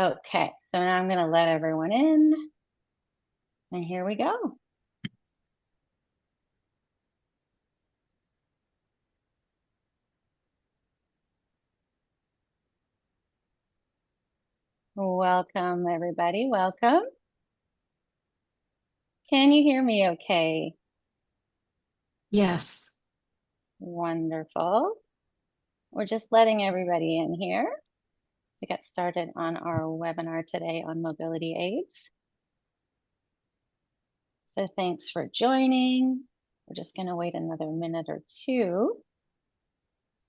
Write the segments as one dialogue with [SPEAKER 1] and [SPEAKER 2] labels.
[SPEAKER 1] Okay, so now I'm going to let everyone in, and here we go. Welcome, everybody. Welcome. Can you hear me okay?
[SPEAKER 2] Yes.
[SPEAKER 1] Wonderful. We're just letting everybody in here to get started on our webinar today on mobility aids. So thanks for joining. We're just going to wait another minute or two.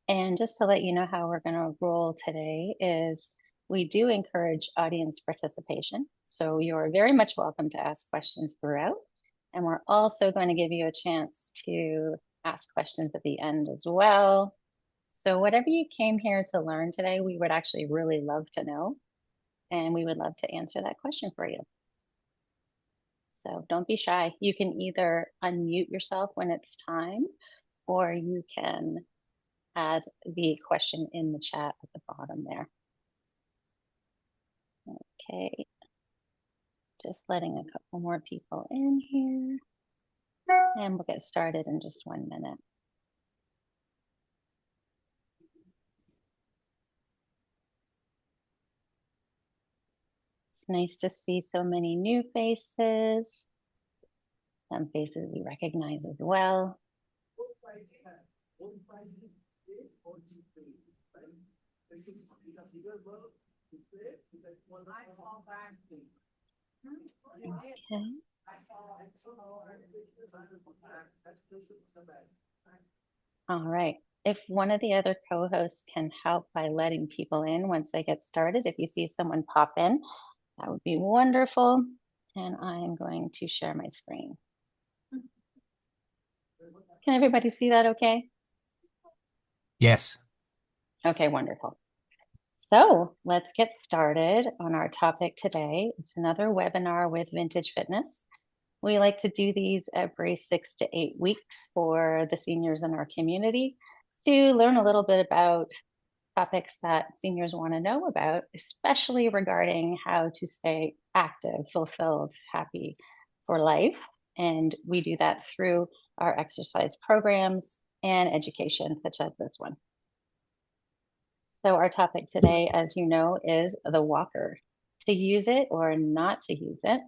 [SPEAKER 1] And just to let you know how we're going to roll today is we do encourage audience participation. So you're very much welcome to ask questions throughout. And we're also going to give you a chance to ask questions at the end as well. So whatever you came here to learn today, we would actually really love to know. And we would love to answer that question for you. So don't be shy. You can either unmute yourself when it's time, or you can add the question in the chat at the bottom there. Okay, just letting a couple more people in here, and we'll get started in just 1 minute. It's nice to see so many new faces, some faces we recognize as well. Okay. All right. If one of the other co-hosts can help by letting people in once I get started, if you see someone pop in, that would be wonderful. And I am going to share my screen. Can everybody see that okay?
[SPEAKER 3] Yes.
[SPEAKER 1] Okay, wonderful. So let's get started on our topic today. It's another webinar with Vintage Fitness. We like to do these every 6 to 8 weeks for the seniors in our community to learn a little bit about topics that seniors want to know about, especially regarding how to stay active, fulfilled, happy for life. And we do that through our exercise programs and education, such as this one. So our topic today, as you know, is the walker. To use it or not to use it.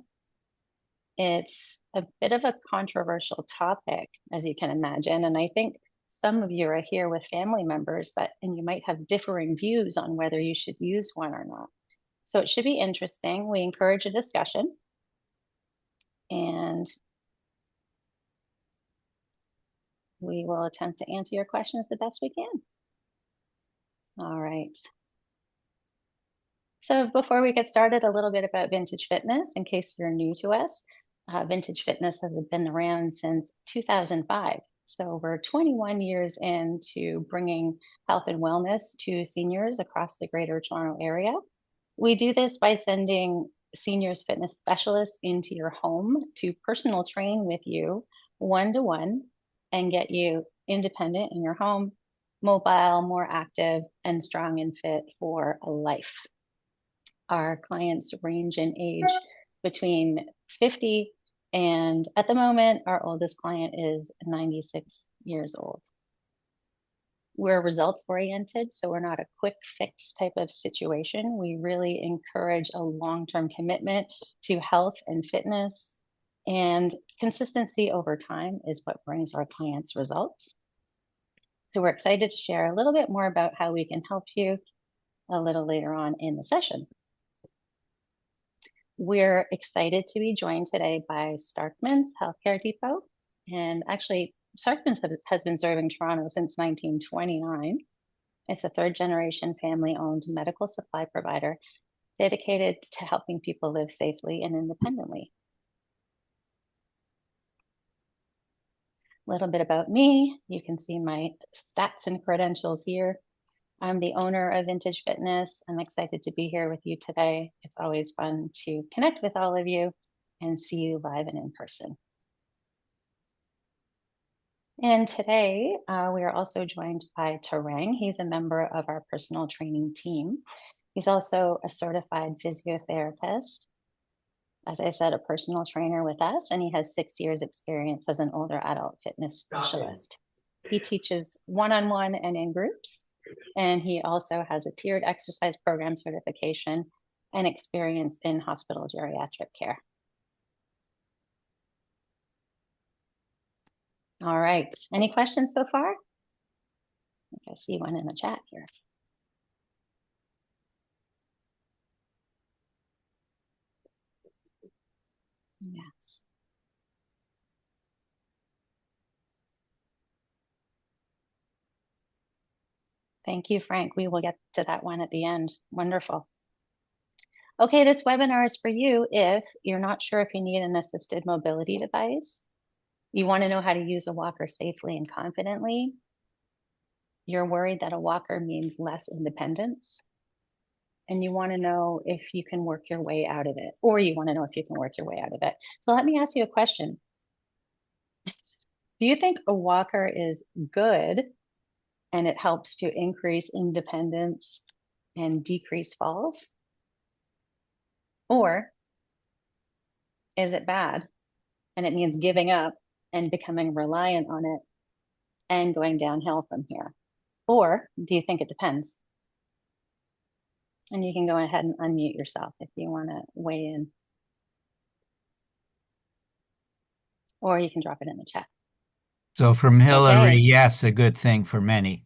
[SPEAKER 1] It's a bit of a controversial topic, as you can imagine. And I think some of you are here with family members and you might have differing views on whether you should use one or not. So it should be interesting. We encourage a discussion, and we will attempt to answer your questions the best we can. All right. So before we get started, a little bit about Vintage Fitness, in case you're new to us. Vintage Fitness has been around since 2005. So we're 21 years into bringing health and wellness to seniors across the Greater Toronto area. We do this by sending seniors fitness specialists into your home to personal train with you one-to-one and get you independent in your home, mobile, more active, and strong and fit for a life. Our clients range in age between 50 and at the moment, our oldest client is 96 years old. We're results oriented, so we're not a quick fix type of situation. We really encourage a long-term commitment to health and fitness, and consistency over time is what brings our clients results. So we're excited to share a little bit more about how we can help you a little later on in the session. We're excited to be joined today by Starkmans Healthcare Depot. And actually, Starkmans has been serving Toronto since 1929. It's a third generation family owned medical supply provider dedicated to helping people live safely and independently. A little bit about me. You can see my stats and credentials here. I'm the owner of Vintage Fitness. I'm excited to be here with you today. It's always fun to connect with all of you and see you live and in person. And today we are also joined by Tarang. He's a member of our personal training team. He's also a certified physiotherapist, as I said, a personal trainer with us, and he has 6 years experience as an older adult fitness specialist. He teaches one-on-one and in groups, and he also has a tiered exercise program certification and experience in hospital geriatric care. All right, any questions so far? I think I see one in the chat here. Yes. Thank you, Frank. We will get to that one at the end. Wonderful. Okay, this webinar is for you if you're not sure if you need an assisted mobility device, you want to know how to use a walker safely and confidently, you're worried that a walker means less independence, and you want to know if you can work your way out of it, or you want to know if you can work your way out of it. So let me ask you a question. Do you think a walker is good and it helps to increase independence and decrease falls? Or is it bad and it means giving up and becoming reliant on it and going downhill from here? Or do you think it depends? And you can go ahead and unmute yourself if you want to weigh in. Or you can drop it in the chat.
[SPEAKER 3] So from Hillary,
[SPEAKER 1] Okay.
[SPEAKER 3] yes, a good thing for many.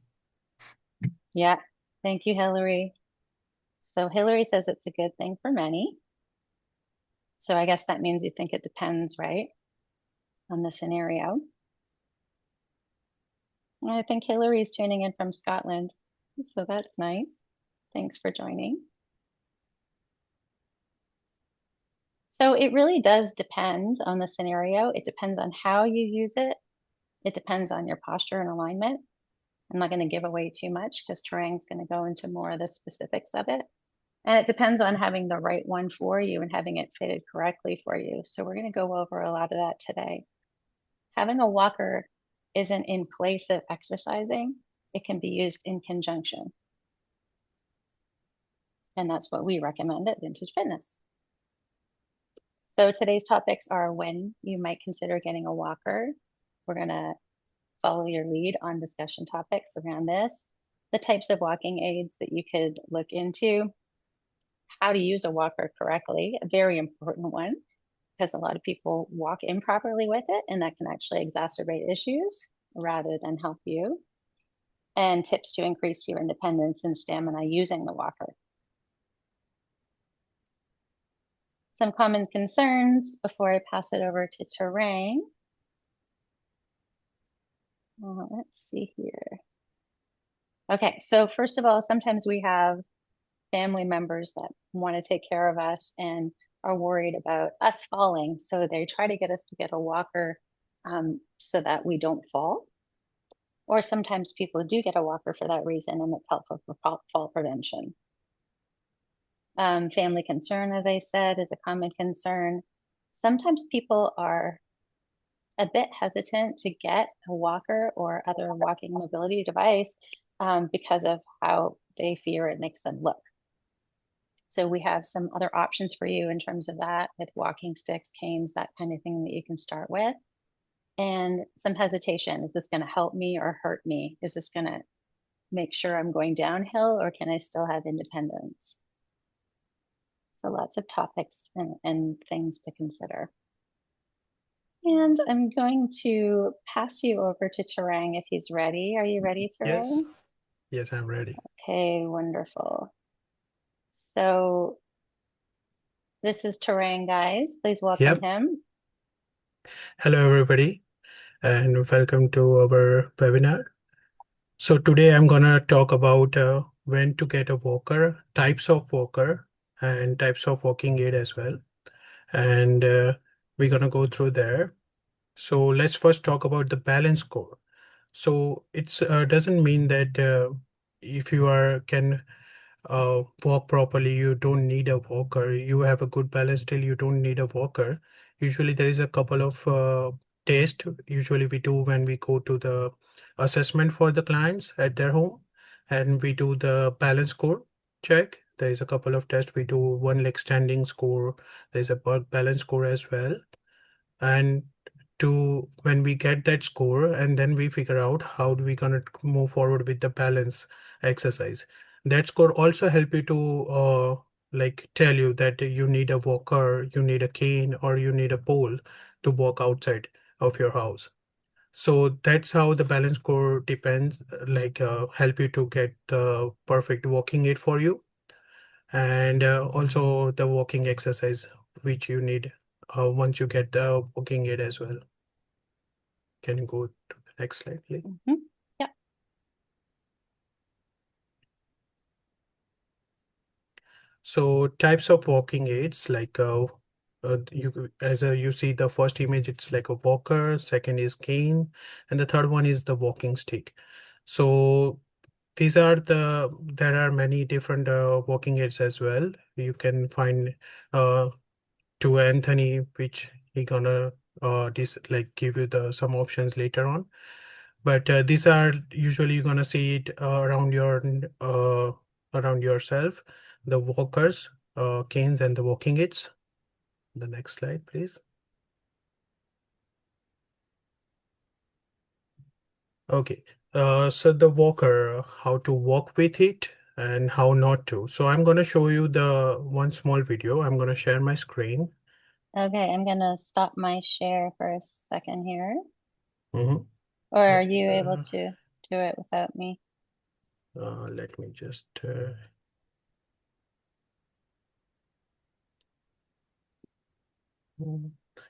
[SPEAKER 1] Yeah. Thank you, Hillary. So Hillary says it's a good thing for many. So I guess that means you think it depends, right, on the scenario. And I think Hillary's tuning in from Scotland. So that's nice. Thanks for joining. So it really does depend on the scenario. It depends on how you use it. It depends on your posture and alignment. I'm not going to give away too much because Tarang's going to go into more of the specifics of it. And it depends on having the right one for you and having it fitted correctly for you. So we're going to go over a lot of that today. Having a walker isn't in place of exercising. It can be used in conjunction. And that's what we recommend at Vintage Fitness. So today's topics are when you might consider getting a walker. We're going to follow your lead on discussion topics around this, the types of walking aids that you could look into, how to use a walker correctly, a very important one, because a lot of people walk improperly with it, and that can actually exacerbate issues rather than help you, and tips to increase your independence and stamina using the walker. Some common concerns before I pass it over to Tarang. Let's see here. Okay, so first of all, sometimes we have family members that want to take care of us and are worried about us falling. So they try to get us to get a walker so that we don't fall. Or sometimes people do get a walker for that reason, and it's helpful for fall prevention. Family concern, as I said, is a common concern. Sometimes people are a bit hesitant to get a walker or other walking mobility device because of how they fear it makes them look. So we have some other options for you in terms of that with walking sticks, canes, that kind of thing that you can start with. And some hesitation. Is this going to help me or hurt me? Is this going to make sure I'm going downhill, or can I still have independence? So lots of topics and things to consider. And I'm going to pass you over to Tarang if he's ready. Are you ready, Tarang?
[SPEAKER 2] Yes, I'm ready.
[SPEAKER 1] Okay, wonderful. So this is Tarang, guys. Please welcome him.
[SPEAKER 2] Hello, everybody, and welcome to our webinar. So today I'm gonna talk about when to get a walker, types of walker, and types of walking aid as well. And we're gonna go through there. So let's first talk about the balance score. So it's doesn't mean that if you can walk properly, you don't need a walker. You have a good balance still, you don't need a walker. Usually there is a couple of tests usually we do when we go to the assessment for the clients at their home, and we do the balance score check. There is a couple of tests. We do one leg standing score. There's a balance score as well. And to when we get that score, and then we figure out how do we gonna move forward with the balance exercise. That score also help you to like tell you that you need a walker, you need a cane, or you need a pole to walk outside of your house. So that's how the balance score depends, like help you to get the perfect walking aid for you, and also the walking exercise which you need once you get the walking aid as well. Can you go to the next slide, please?
[SPEAKER 1] Yeah.
[SPEAKER 2] So types of walking aids, like you see the first image, it's like a walker, second is cane, and the third one is the walking stick. So there are many different walking aids as well. You can find uh, to Anthony, which he gonna give you the some options later on. But these are usually you're gonna see it around yourself, the walkers, canes, and the walking aids. The next slide, please. Okay, so the walker, how to walk with it and how not to. So I'm gonna show you the one small video. I'm gonna share my screen.
[SPEAKER 1] Okay, I'm gonna stop my share for a second here.
[SPEAKER 2] Mm-hmm.
[SPEAKER 1] Or are you able to do it without me?
[SPEAKER 2] Let me just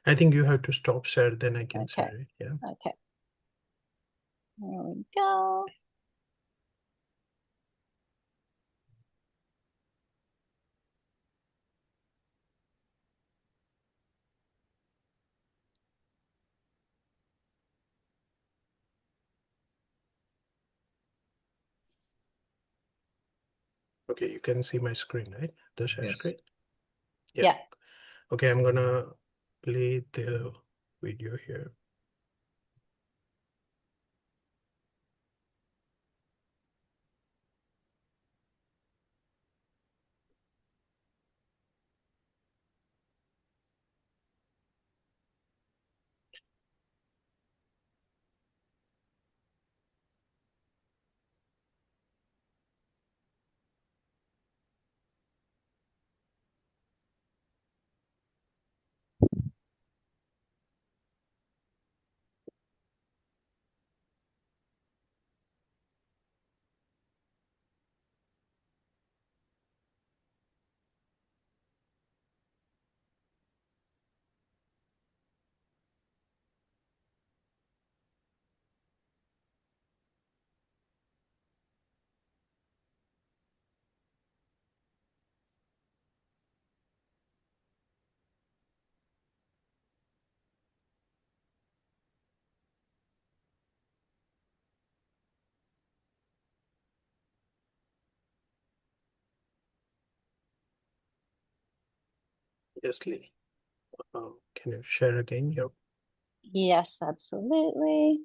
[SPEAKER 2] I think you have to stop share, then I can
[SPEAKER 1] Okay.
[SPEAKER 2] share it. Yeah.
[SPEAKER 1] Okay. There we go.
[SPEAKER 2] Okay, you can see my screen, right? The share
[SPEAKER 3] Yes.
[SPEAKER 2] screen. Yeah.
[SPEAKER 1] Yeah.
[SPEAKER 2] Okay, I'm gonna play the video here. Yes, Lee. Can you share again? Yep.
[SPEAKER 1] Yes, absolutely.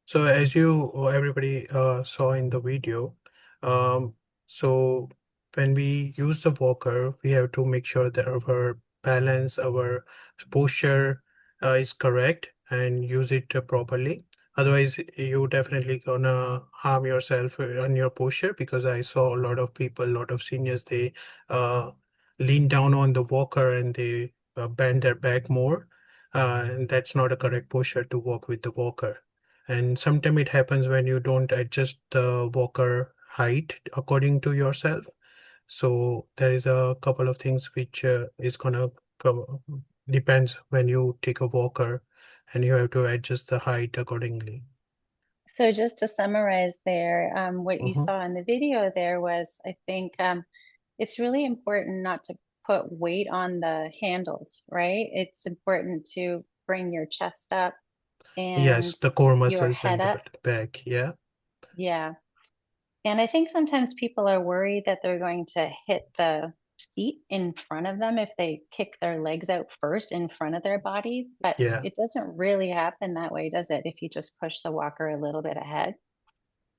[SPEAKER 2] So as you everybody saw in the video, um, so when we use the walker, we have to make sure that our balance, our posture is correct and use it properly. Otherwise, you definitely gonna harm yourself on your posture, because I saw a lot of people, a lot of seniors, they uh, lean down on the walker and they bend their back more. And that's not a correct posture to walk with the walker. And sometimes it happens when you don't adjust the walker height according to yourself. So there is a couple of things which is gonna come, depends when you take a walker, and you have to adjust the height accordingly.
[SPEAKER 1] So just to summarize there, what you
[SPEAKER 2] Mm-hmm.
[SPEAKER 1] saw in the video there was, I think, it's really important not to put weight on the handles, right? It's important to bring your chest up
[SPEAKER 2] Yes,
[SPEAKER 1] and
[SPEAKER 2] the core
[SPEAKER 1] your
[SPEAKER 2] muscles
[SPEAKER 1] head
[SPEAKER 2] and the
[SPEAKER 1] up.
[SPEAKER 2] back. Yeah.
[SPEAKER 1] Yeah. And I think sometimes people are worried that they're going to hit the seat in front of them if they kick their legs out first in front of their bodies, but
[SPEAKER 2] Yeah.
[SPEAKER 1] it doesn't really happen that way, does it? If you just push the walker a little bit ahead.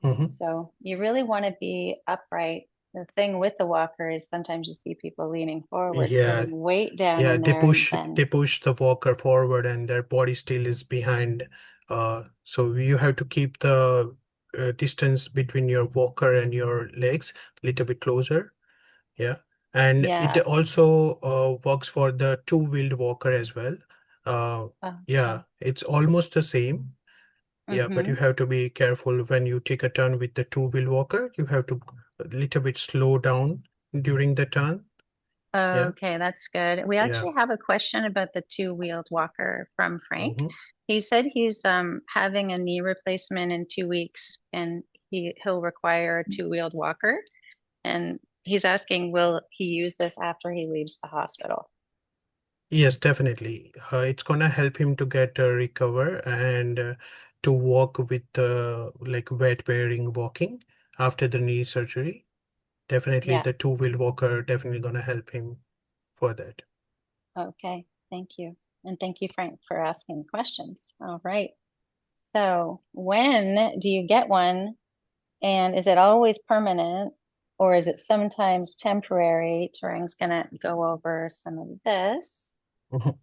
[SPEAKER 2] Hmm.
[SPEAKER 1] So you really want to be upright. The thing with the walker is sometimes you see people leaning forward,
[SPEAKER 2] Yeah.
[SPEAKER 1] putting weight down
[SPEAKER 2] Yeah.
[SPEAKER 1] in there, and
[SPEAKER 2] They
[SPEAKER 1] then
[SPEAKER 2] push the walker forward and their body still is behind. So you have to keep the distance between your walker and your legs a little bit closer. Yeah. And it
[SPEAKER 1] yeah.
[SPEAKER 2] also works for the two-wheeled walker as well. Uh,
[SPEAKER 1] Okay.
[SPEAKER 2] yeah, it's almost the same. Yeah, but you
[SPEAKER 1] Mm-hmm.
[SPEAKER 2] have to be careful when you take a turn with the two-wheel walker. You have to a little bit slow down during the turn. Yeah,
[SPEAKER 1] Okay, that's good. We
[SPEAKER 2] yeah.
[SPEAKER 1] actually have a question about the two-wheeled walker from Frank.
[SPEAKER 2] Hmm.
[SPEAKER 1] He said he's having a knee replacement in 2 weeks, and he'll require a two-wheeled walker. And he's asking, will he use this after he leaves the hospital?
[SPEAKER 2] Yes, definitely. It's gonna help him to get recover and to walk with like weight-bearing walking after the knee surgery. Definitely,
[SPEAKER 1] Yeah.
[SPEAKER 2] the two-wheel walker definitely gonna help him for that.
[SPEAKER 1] Okay. Thank you. And thank you, Frank, for asking questions. All right. So when do you get one? And is it always permanent or is it sometimes temporary? Tarang's gonna go over some of this.
[SPEAKER 2] Mhm.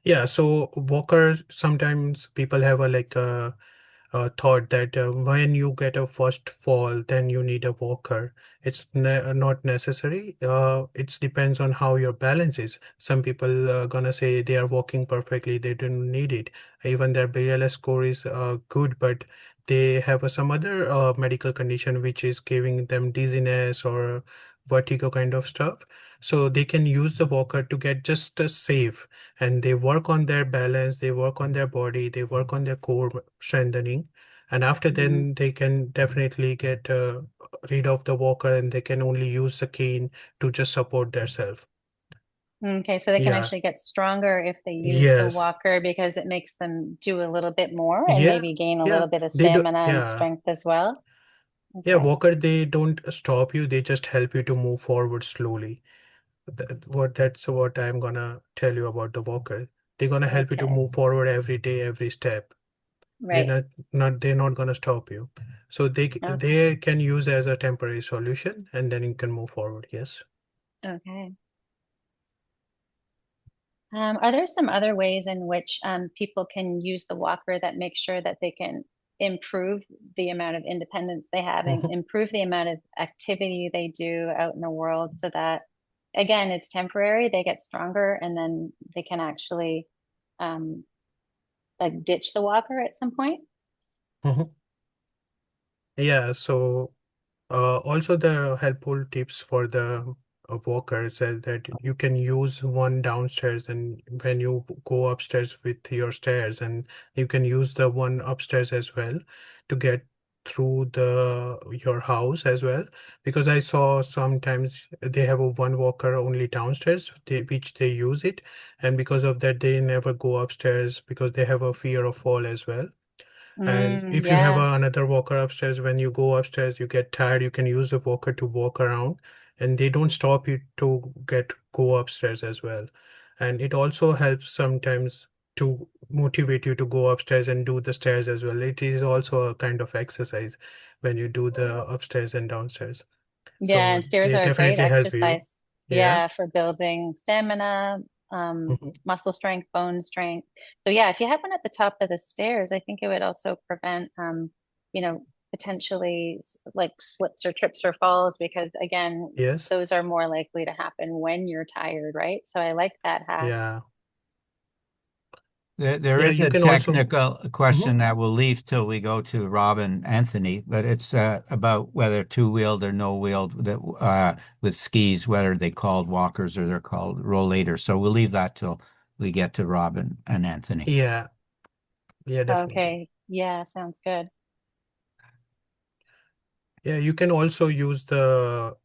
[SPEAKER 2] Yeah, so walker, sometimes people have a like a thought that when you get a first fall, then you need a walker. It's not necessary. It depends on how your balance is. Some people gonna say they are walking perfectly, they don't need it. Even their BLS score is good, but they have some other medical condition which is giving them dizziness or vertigo kind of stuff. So they can use the walker to get just safe, and they work on their balance, they work on their body, they work on their core strengthening, and after
[SPEAKER 1] Mhm.
[SPEAKER 2] then they can definitely get rid of the walker and they can only use the cane to just support themselves.
[SPEAKER 1] Okay, so they can
[SPEAKER 2] Yeah.
[SPEAKER 1] actually get stronger if they use the
[SPEAKER 2] Yes.
[SPEAKER 1] walker because it makes them do a little bit more and
[SPEAKER 2] Yeah.
[SPEAKER 1] maybe gain a
[SPEAKER 2] Yeah.
[SPEAKER 1] little bit of
[SPEAKER 2] They do.
[SPEAKER 1] stamina and
[SPEAKER 2] Yeah.
[SPEAKER 1] strength as well.
[SPEAKER 2] Yeah.
[SPEAKER 1] Okay,
[SPEAKER 2] Walker, they don't stop you. They just help you to move forward slowly. That's what I'm gonna tell you about the walker. They're gonna help you to
[SPEAKER 1] okay,
[SPEAKER 2] move forward every day, every step. They're
[SPEAKER 1] right.
[SPEAKER 2] they're not gonna stop you. So
[SPEAKER 1] Okay,
[SPEAKER 2] they can use as a temporary solution and then you can move forward. Yes.
[SPEAKER 1] okay. Are there some other ways in which people can use the walker that make sure that they can improve the amount of independence they have and
[SPEAKER 2] Mhm.
[SPEAKER 1] improve the amount of activity they do out in the world so that, again, it's temporary, they get stronger, and then they can actually um, like ditch the walker at some point?
[SPEAKER 2] Mhm. Yeah, so also the helpful tips for the walkers is that you can use one downstairs and when you go upstairs with your stairs, and you can use the one upstairs as well to get through the your house as well, because I saw sometimes they have a one walker only downstairs which they use it, and because of that they never go upstairs because they have a fear of fall as well. And if you have
[SPEAKER 1] Yeah.
[SPEAKER 2] another walker upstairs, when you go upstairs, you get tired, you can use the walker to walk around, and they don't stop you to go upstairs as well. And it also helps sometimes to motivate you to go upstairs and do the stairs as well. It is also a kind of exercise when you do the upstairs and downstairs.
[SPEAKER 1] Yeah,
[SPEAKER 2] So
[SPEAKER 1] and stairs
[SPEAKER 2] they
[SPEAKER 1] are a great
[SPEAKER 2] definitely help you.
[SPEAKER 1] exercise.
[SPEAKER 2] Yeah.
[SPEAKER 1] Yeah, for building stamina,
[SPEAKER 2] Mhm.
[SPEAKER 1] muscle strength, bone strength. So yeah, if you have one at the top of the stairs, I think it would also prevent, you know, potentially like slips or trips or falls because again,
[SPEAKER 2] Yes.
[SPEAKER 1] those are more likely to happen when you're tired, right? So I like that hack.
[SPEAKER 2] Yeah.
[SPEAKER 3] There
[SPEAKER 2] Yeah,
[SPEAKER 3] is
[SPEAKER 2] you
[SPEAKER 3] a
[SPEAKER 2] can also.
[SPEAKER 3] technical
[SPEAKER 2] Mhm.
[SPEAKER 3] question that we'll leave till we go to Rob and Anthony, but it's about whether two-wheeled or no-wheeled that with skis, whether they called walkers or they're called rollators. So we'll leave that till we get to Rob and Anthony.
[SPEAKER 2] Yeah. Yeah, definitely.
[SPEAKER 1] Okay. Yeah, sounds good.
[SPEAKER 2] Yeah, you can also use the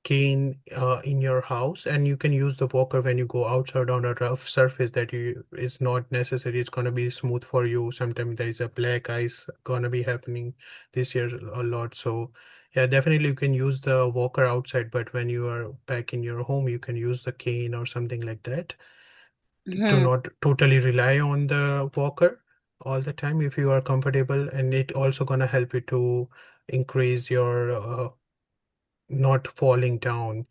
[SPEAKER 2] cane in your house, and you can use the walker when you go outside on a rough surface that you is not necessary. It's gonna be smooth for you. Sometimes there is a black ice gonna be happening this year a lot. So Yeah, definitely you can use the walker outside, but when you are back in your home, you can use the cane or something like that to
[SPEAKER 1] Hmm.
[SPEAKER 2] not totally rely on the walker all the time if you are comfortable. And it also gonna help you to increase your not falling down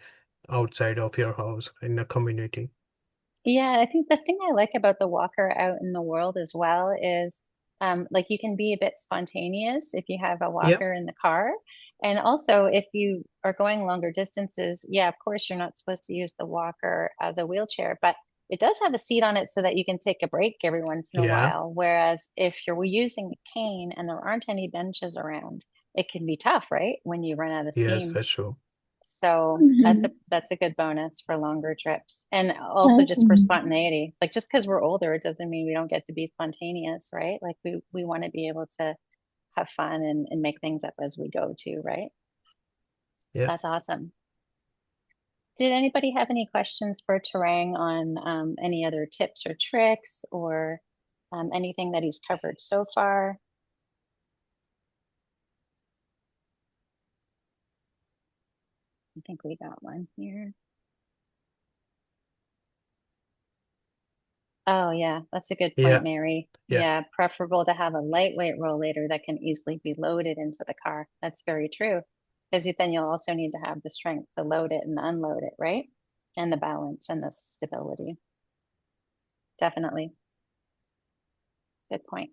[SPEAKER 2] outside of your house in the community.
[SPEAKER 1] Yeah, I think the thing I like about the walker out in the world as well is like you can be a bit spontaneous if you have a
[SPEAKER 2] Yeah,
[SPEAKER 1] walker in the car. And also, if you are going longer distances, yeah, of course, you're not supposed to use the walker as a wheelchair, but it does have a seat on it so that you can take a break every once in a
[SPEAKER 2] yeah,
[SPEAKER 1] while. Whereas if you're using a cane and there aren't any benches around, it can be tough, right? When you run out of
[SPEAKER 2] yes,
[SPEAKER 1] steam.
[SPEAKER 2] that's true.
[SPEAKER 1] So
[SPEAKER 4] Mhm.
[SPEAKER 1] that's a good bonus for longer trips. And also just for spontaneity. Like just because we're older, it doesn't mean we don't get to be spontaneous, right? Like we want to be able to have fun and make things up as we go too, right?
[SPEAKER 2] Yeah.
[SPEAKER 1] That's awesome. Did anybody have any questions for Tarang on any other tips or tricks or anything that he's covered so far? I think we got one here. Oh, yeah, that's a good point,
[SPEAKER 2] Yeah,
[SPEAKER 1] Mary.
[SPEAKER 2] yeah,
[SPEAKER 1] Yeah, preferable to have a lightweight rollator that can easily be loaded into the car. That's very true. Because then you'll also need to have the strength to load it and unload it, right? And the balance and the stability. Definitely. Good point.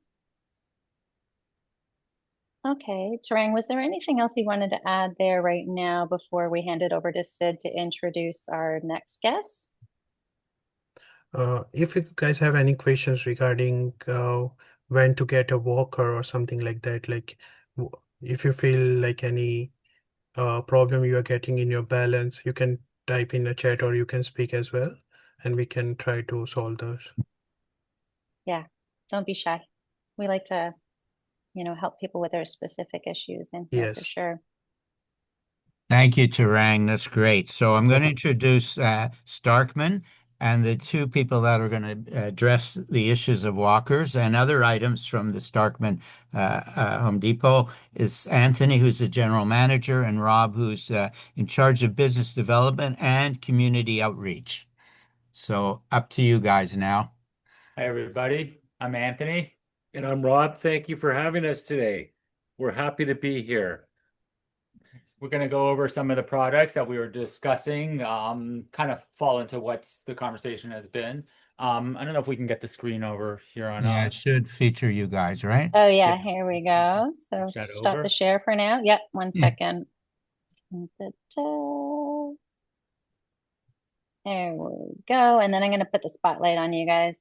[SPEAKER 1] Okay, Tarang, was there anything else you wanted to add there right now before we hand it over to Sid to introduce our next guest?
[SPEAKER 2] if you guys have any questions regarding when to get a walker or something like that, like if you feel like any problem you are getting in your balance, you can type in a chat or you can speak as well, and we can try to solve those.
[SPEAKER 1] Yeah, don't be shy. We like to, help people with their specific issues in here for
[SPEAKER 2] Yes,
[SPEAKER 1] sure.
[SPEAKER 3] Thank you, Tarang. That's great. So I'm
[SPEAKER 2] no
[SPEAKER 3] going to
[SPEAKER 2] problem.
[SPEAKER 3] introduce Starkman and the two people that are going to address the issues of walkers and other items from the Starkman Home Depot is Anthony, who's the general manager, and Rob, who's in charge of business development and community outreach. So up to you guys now.
[SPEAKER 5] Hi, everybody. I'm Anthony.
[SPEAKER 4] And I'm Rob. Thank you for having us today. We're happy to be here.
[SPEAKER 5] We're going to go over some of the products that we were discussing, kind of fall into what the conversation has been. I don't know if we can get the screen over here on
[SPEAKER 3] Yeah, it
[SPEAKER 5] us.
[SPEAKER 3] should feature you guys, right?
[SPEAKER 1] Oh
[SPEAKER 5] Yeah,
[SPEAKER 1] yeah, here we go. So
[SPEAKER 5] push that
[SPEAKER 1] stop the
[SPEAKER 5] over.
[SPEAKER 1] share for now. Yep, one
[SPEAKER 3] Yeah.
[SPEAKER 1] second. Da-da. There we go. And then I'm going to put the spotlight on you guys.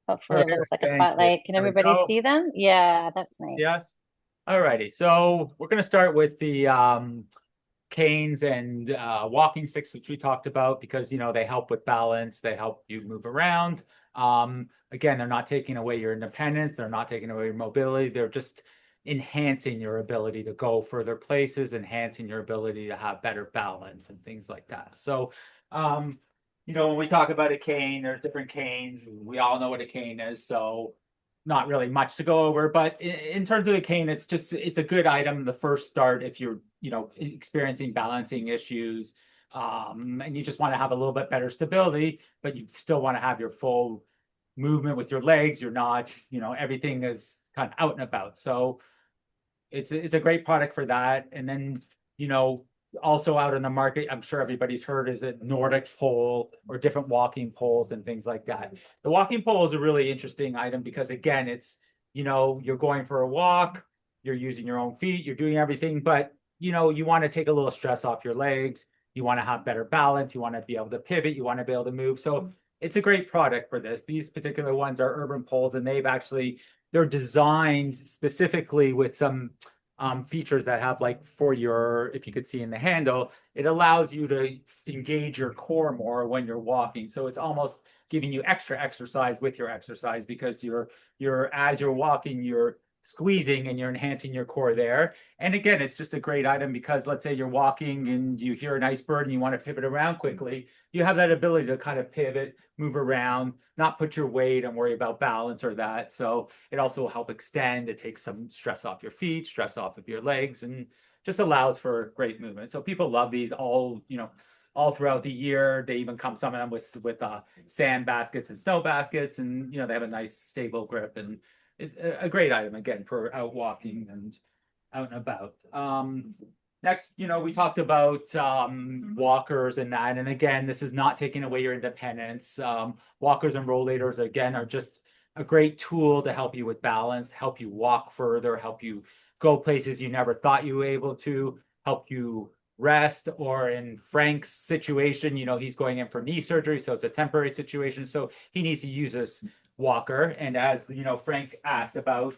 [SPEAKER 5] All
[SPEAKER 1] Hopefully
[SPEAKER 5] right,
[SPEAKER 1] it looks like a
[SPEAKER 5] thank you.
[SPEAKER 1] spotlight. Can
[SPEAKER 5] There we
[SPEAKER 1] everybody
[SPEAKER 5] go.
[SPEAKER 1] see them? Yeah, that's nice.
[SPEAKER 5] Yes. All righty. So we're going to start with the canes and walking sticks, which we talked about, because they help with balance, they help you move around. Again, they're not taking away your independence, they're not taking away your mobility, they're just enhancing your ability to go further places, enhancing your ability to have better balance and things like that. So when we talk about a cane, there's different canes. We all know what a cane is, so not really much to go over. But in terms of the cane, it's a good item. The first start if you're experiencing balancing issues, and you just want to have a little bit better stability, but you still want to have your full movement with your legs. You're not, everything is kind of out and about. So it's a great product for that. And then also out in the market, I'm sure everybody's heard, is a Nordic pole or different walking poles and things like that. The walking pole is a really interesting item because again, it's you're going for a walk, you're using your own feet, you're doing everything, but you want to take a little stress off your legs, you want to have better balance, you want to be able to pivot, you want to be able to move. So it's a great product for this. These particular ones are urban poles, and they're designed specifically with some features that have, like, for your, if you could see in the handle, it allows you to engage your core more when you're walking. So it's almost giving you extra exercise with your exercise because you're as you're walking, you're squeezing and you're enhancing your core there. And again, it's just a great item because let's say you're walking and you hear a nice bird and you want to pivot around quickly. You have that ability to kind of pivot, move around, not put your weight and worry about balance or that. So it also will help extend. It takes some stress off your feet, stress off of your legs, and just allows for great movement. So people love these all throughout the year. They even come, some of them with sand baskets and snow baskets, and they have a nice stable grip, and a great item again for out walking and out and about. Next, we talked about walkers and that, and again, this is not taking away your independence. Walkers and rollators again are just a great tool to help you with balance, help you walk further, help you go places you never thought you were able to, help you rest. Or in Frank's situation, he's going in for knee surgery, so it's a temporary situation, so he needs to use this walker. And as Frank asked about,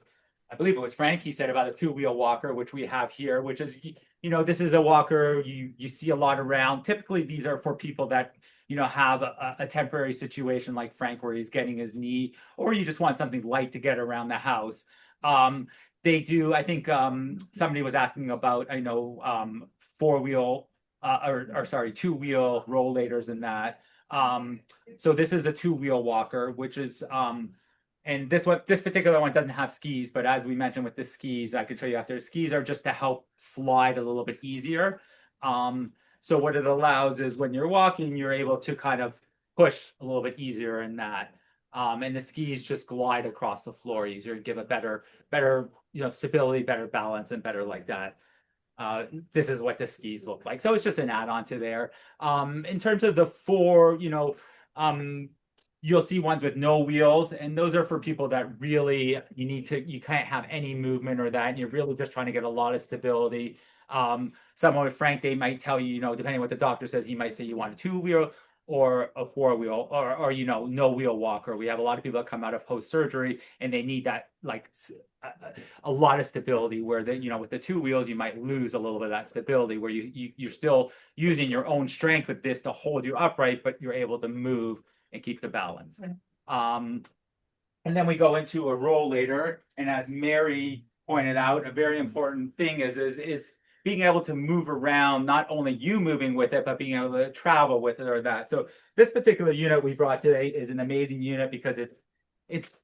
[SPEAKER 5] I believe it was Frank, he said about a two-wheel walker, which we have here, which is, this is a walker you see a lot around. Typically these are for people that have a temporary situation like Frank, where he's getting his knee, or you just want something light to get around the house. They do, I think somebody was asking about, I know, four-wheel two-wheel rollators and that. So this is a two-wheel walker, which is and this particular one doesn't have skis, but as we mentioned with the skis, I could show you after. Skis are just to help slide a little bit easier. So what it allows is when you're walking, you're able to kind of push a little bit easier in that. And the skis just glide across the floor easier, give a better stability, better balance, and better like that. This is what the skis look like. So it's just an add-on to there. In terms of the four, you'll see ones with no wheels, and those are for people that really you can't have any movement or that, and you're really just trying to get a lot of stability. Someone with Frank, they might tell you, depending on what the doctor says, he might say you want a two-wheel or a four-wheel or no wheel walker. We have a lot of people that come out of post-surgery and they need that like a lot of stability, where with the two wheels you might lose a little bit of that stability, where you're still using your own strength with this to hold you upright, but you're able to move and keep the balance. And then we go into a rollator, and as Mary pointed out, a very important thing is being able to move around, not only you moving with it, but being able to travel with it or that. So this particular unit we brought today is an amazing unit because it's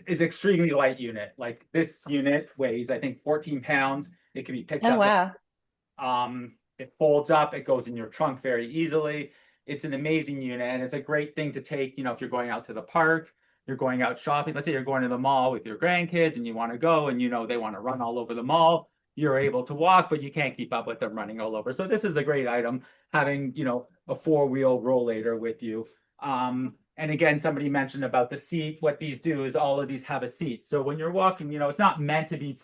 [SPEAKER 5] extremely light unit. Like this unit weighs, I think, 14 pounds. It can be picked up.
[SPEAKER 1] Wow.
[SPEAKER 5] It folds up, it goes in your trunk very easily. It's an amazing unit, and it's a great thing to take, if you're going out to the park, you're going out shopping. Let's say you're going to the mall with your grandkids and you want to go, and they want to run all over the mall. You're able to walk, but you can't keep up with them running all over. So this is a great item, having, a four-wheel rollator with you. And again, somebody mentioned about the seat. What these do is all of these have a seat. So when you're walking, it's not meant to be,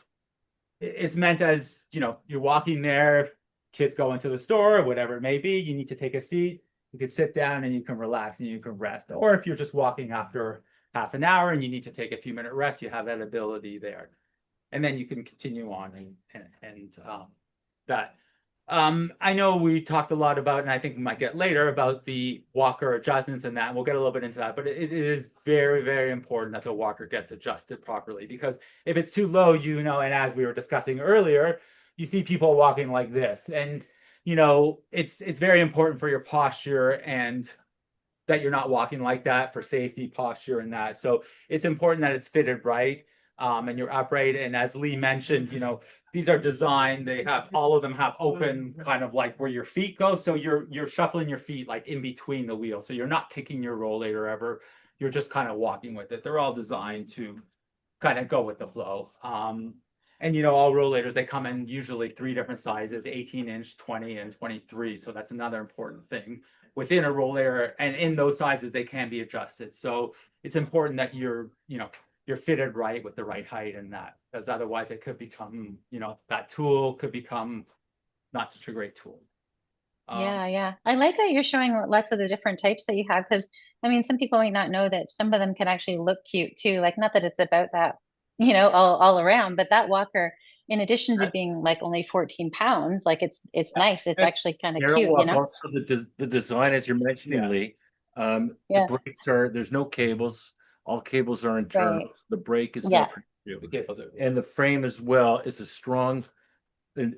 [SPEAKER 5] it's meant as, you're walking there, kids go into the store or whatever it may be, you need to take a seat. You can sit down and you can relax and you can rest. Or if you're just walking after half an hour and you need to take a few minute rest, you have that ability there. And then you can continue on and that. I know we talked a lot about, and I think we might get later, about the walker adjustments and that. We'll get a little bit into that, but it is very, very important that the walker gets adjusted properly, because if it's too low, and as we were discussing earlier, you see people walking like this, and it's very important for your posture and that you're not walking like that, for safety, posture, and that. So it's important that it's fitted right, and you're upright. And as Lee mentioned, these are designed, all of them have open kind of like where your feet go. So you're shuffling your feet like in between the wheels. So you're not kicking your rollator ever. You're just kind of walking with it. They're all designed to kind of go with the flow. And all rollators, they come in usually 3 different sizes, 18-inch, 20, and 23. So that's another important thing within a rollator. And in those sizes, they can be adjusted. So it's important that you're fitted right with the right height and that, because otherwise it could become, that tool could become not such a great tool.
[SPEAKER 1] Yeah. I like that you're showing lots of the different types that you have, because some people might not know that some of them can actually look cute too. Like, not that it's about that, all around, but that walker, in addition to being like only 14 pounds, like it's nice. It's actually kind of cute,
[SPEAKER 4] Also the design, as you're mentioning, Lee. The brakes there's no cables. All cables are internal.
[SPEAKER 1] Right.
[SPEAKER 4] The brake is
[SPEAKER 1] Yeah.
[SPEAKER 4] never
[SPEAKER 5] The
[SPEAKER 4] new.
[SPEAKER 5] cables are-
[SPEAKER 4] And the frame as well is a strong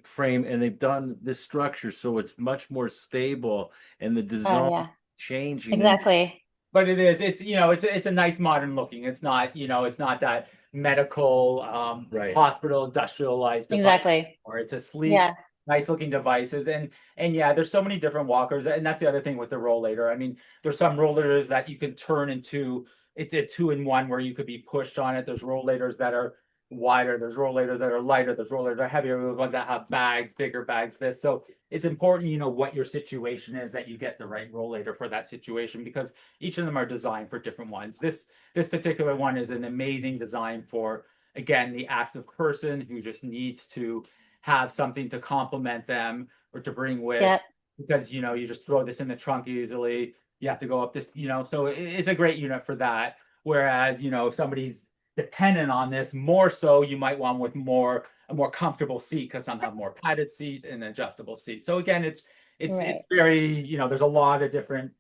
[SPEAKER 4] frame, and they've done this structure so it's much more stable, and the
[SPEAKER 1] Oh,
[SPEAKER 4] design
[SPEAKER 1] yeah.
[SPEAKER 4] changing.
[SPEAKER 1] Exactly.
[SPEAKER 5] But it is, it's, it's a nice modern looking. It's not, it's not that medical,
[SPEAKER 4] Right.
[SPEAKER 5] hospital industrialized device,
[SPEAKER 1] Exactly.
[SPEAKER 5] or it's a sleek,
[SPEAKER 1] Yeah.
[SPEAKER 5] nice looking devices. And yeah, there's so many different walkers, and that's the other thing with the rollator. I mean, there's some rollators that you can turn into, it's a 2-in-1 where you could be pushed on it. There's rollators that are wider, there's rollators that are lighter, there's rollators that are heavier, there's ones that have bags, bigger bags, this. So it's important, what your situation is, that you get the right rollator for that situation, because each of them are designed for different ones. This particular one is an amazing design for, again, the active person who just needs to have something to complement them or to bring with,
[SPEAKER 1] Yep.
[SPEAKER 5] because you just throw this in the trunk easily. You have to go up this, so it's a great unit for that. Whereas, if somebody's dependent on this more, so you might want with a more comfortable seat, because some have more padded seat and adjustable seat. So again, it's
[SPEAKER 1] Right.
[SPEAKER 5] very, there's a lot of different,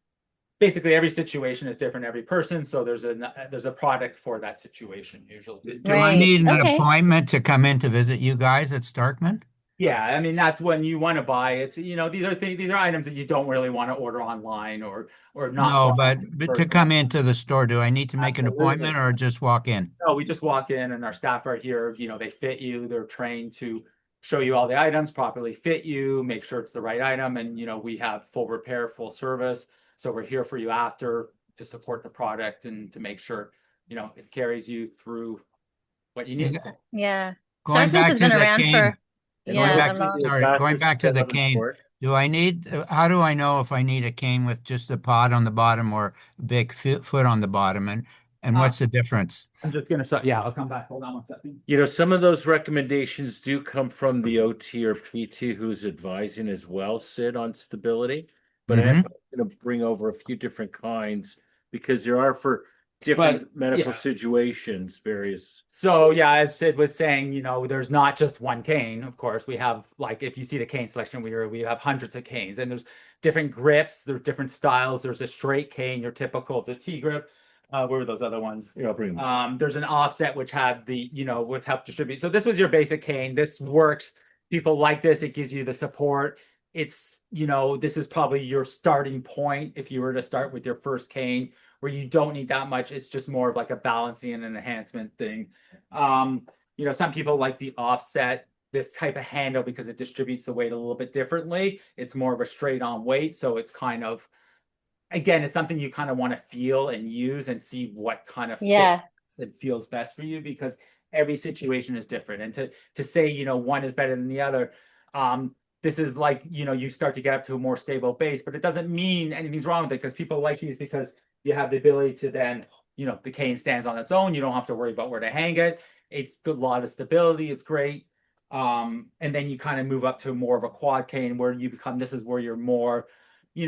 [SPEAKER 5] basically every situation is different, every person. So there's a product for that situation usually.
[SPEAKER 3] Do I
[SPEAKER 1] Right.
[SPEAKER 3] need an
[SPEAKER 1] Okay.
[SPEAKER 3] appointment to come in to visit you guys at Starkman?
[SPEAKER 5] Yeah, I mean that's when you want to buy it. These are items that you don't really want to order online or not
[SPEAKER 3] No,
[SPEAKER 5] walk
[SPEAKER 3] but,
[SPEAKER 5] in
[SPEAKER 3] but to
[SPEAKER 5] person.
[SPEAKER 3] come into the store, do I need to make an
[SPEAKER 5] Absolutely.
[SPEAKER 3] appointment or just walk in?
[SPEAKER 5] No, we just walk in and our staff are here, they fit you, they're trained to show you all the items, properly fit you, make sure it's the right item. And, we have full repair, full service. So we're here for you after to support the product and to make sure, it carries you through what you need.
[SPEAKER 1] Yeah.
[SPEAKER 3] Going
[SPEAKER 1] Starkman's
[SPEAKER 3] back
[SPEAKER 1] has
[SPEAKER 3] to
[SPEAKER 1] been
[SPEAKER 3] the
[SPEAKER 1] around
[SPEAKER 3] cane,
[SPEAKER 1] for,
[SPEAKER 4] And
[SPEAKER 3] going
[SPEAKER 1] yeah, a
[SPEAKER 3] back,
[SPEAKER 1] long.
[SPEAKER 3] sorry, going back to the
[SPEAKER 4] Davenport.
[SPEAKER 3] cane. Do I need, how do I know if I need a cane with just a pod on the bottom or a big foot on the bottom? And what's the difference?
[SPEAKER 5] I'm just gonna yeah, I'll come back. Hold on one second.
[SPEAKER 4] Some of those recommendations do come from the OT or PT who's advising as well, Sid, on stability. But I'm going to bring over a few different kinds, because there are for different medical situations, various.
[SPEAKER 5] So yeah, as Sid was saying, there's not just one cane. Of course, we have, like, if you see the cane selection, we have hundreds of canes, and there's different grips, there's different styles. There's a straight cane, your typical, it's a T grip. Where were those other ones?
[SPEAKER 4] Yeah, I'll bring them.
[SPEAKER 5] There's an offset which have the, with help distribute. So this was your basic cane. This works. People like this. It gives you the support. It's, this is probably your starting point if you were to start with your first cane, where you don't need that much. It's just more of like a balancing and an enhancement thing. Some people like the offset, this type of handle, because it distributes the weight a little bit differently. It's more of a straight on weight. So it's kind of, again, it's something you kind of want to feel and use and see what kind of
[SPEAKER 1] Yeah.
[SPEAKER 5] fits and feels best for you, because every situation is different. And to say, one is better than the other, this is like, you start to get up to a more stable base, but it doesn't mean anything's wrong with it, because people like these because you have the ability to then, the cane stands on its own. You don't have to worry about where to hang it. It's a lot of stability. It's great. And then you kind of move up to more of a quad cane, where this is where you're more, you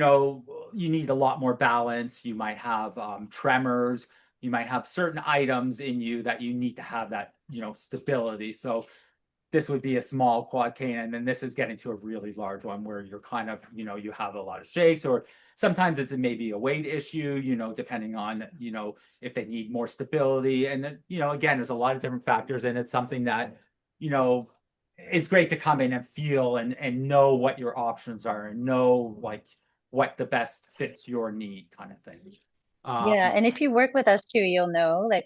[SPEAKER 5] need a lot more balance. You might have tremors. You might have certain items in you that you need to have that, stability. So this would be a small quad cane, and then this is getting to a really large one where you're kind of, you have a lot of shakes, or sometimes it's maybe a weight issue, depending on, if they need more stability. And then, again, there's a lot of different factors, and it's something that, it's great to come in and feel and know what your options are, and know like what the best fits your need, kind of thing.
[SPEAKER 1] Yeah, and if you work with us too, you'll know, like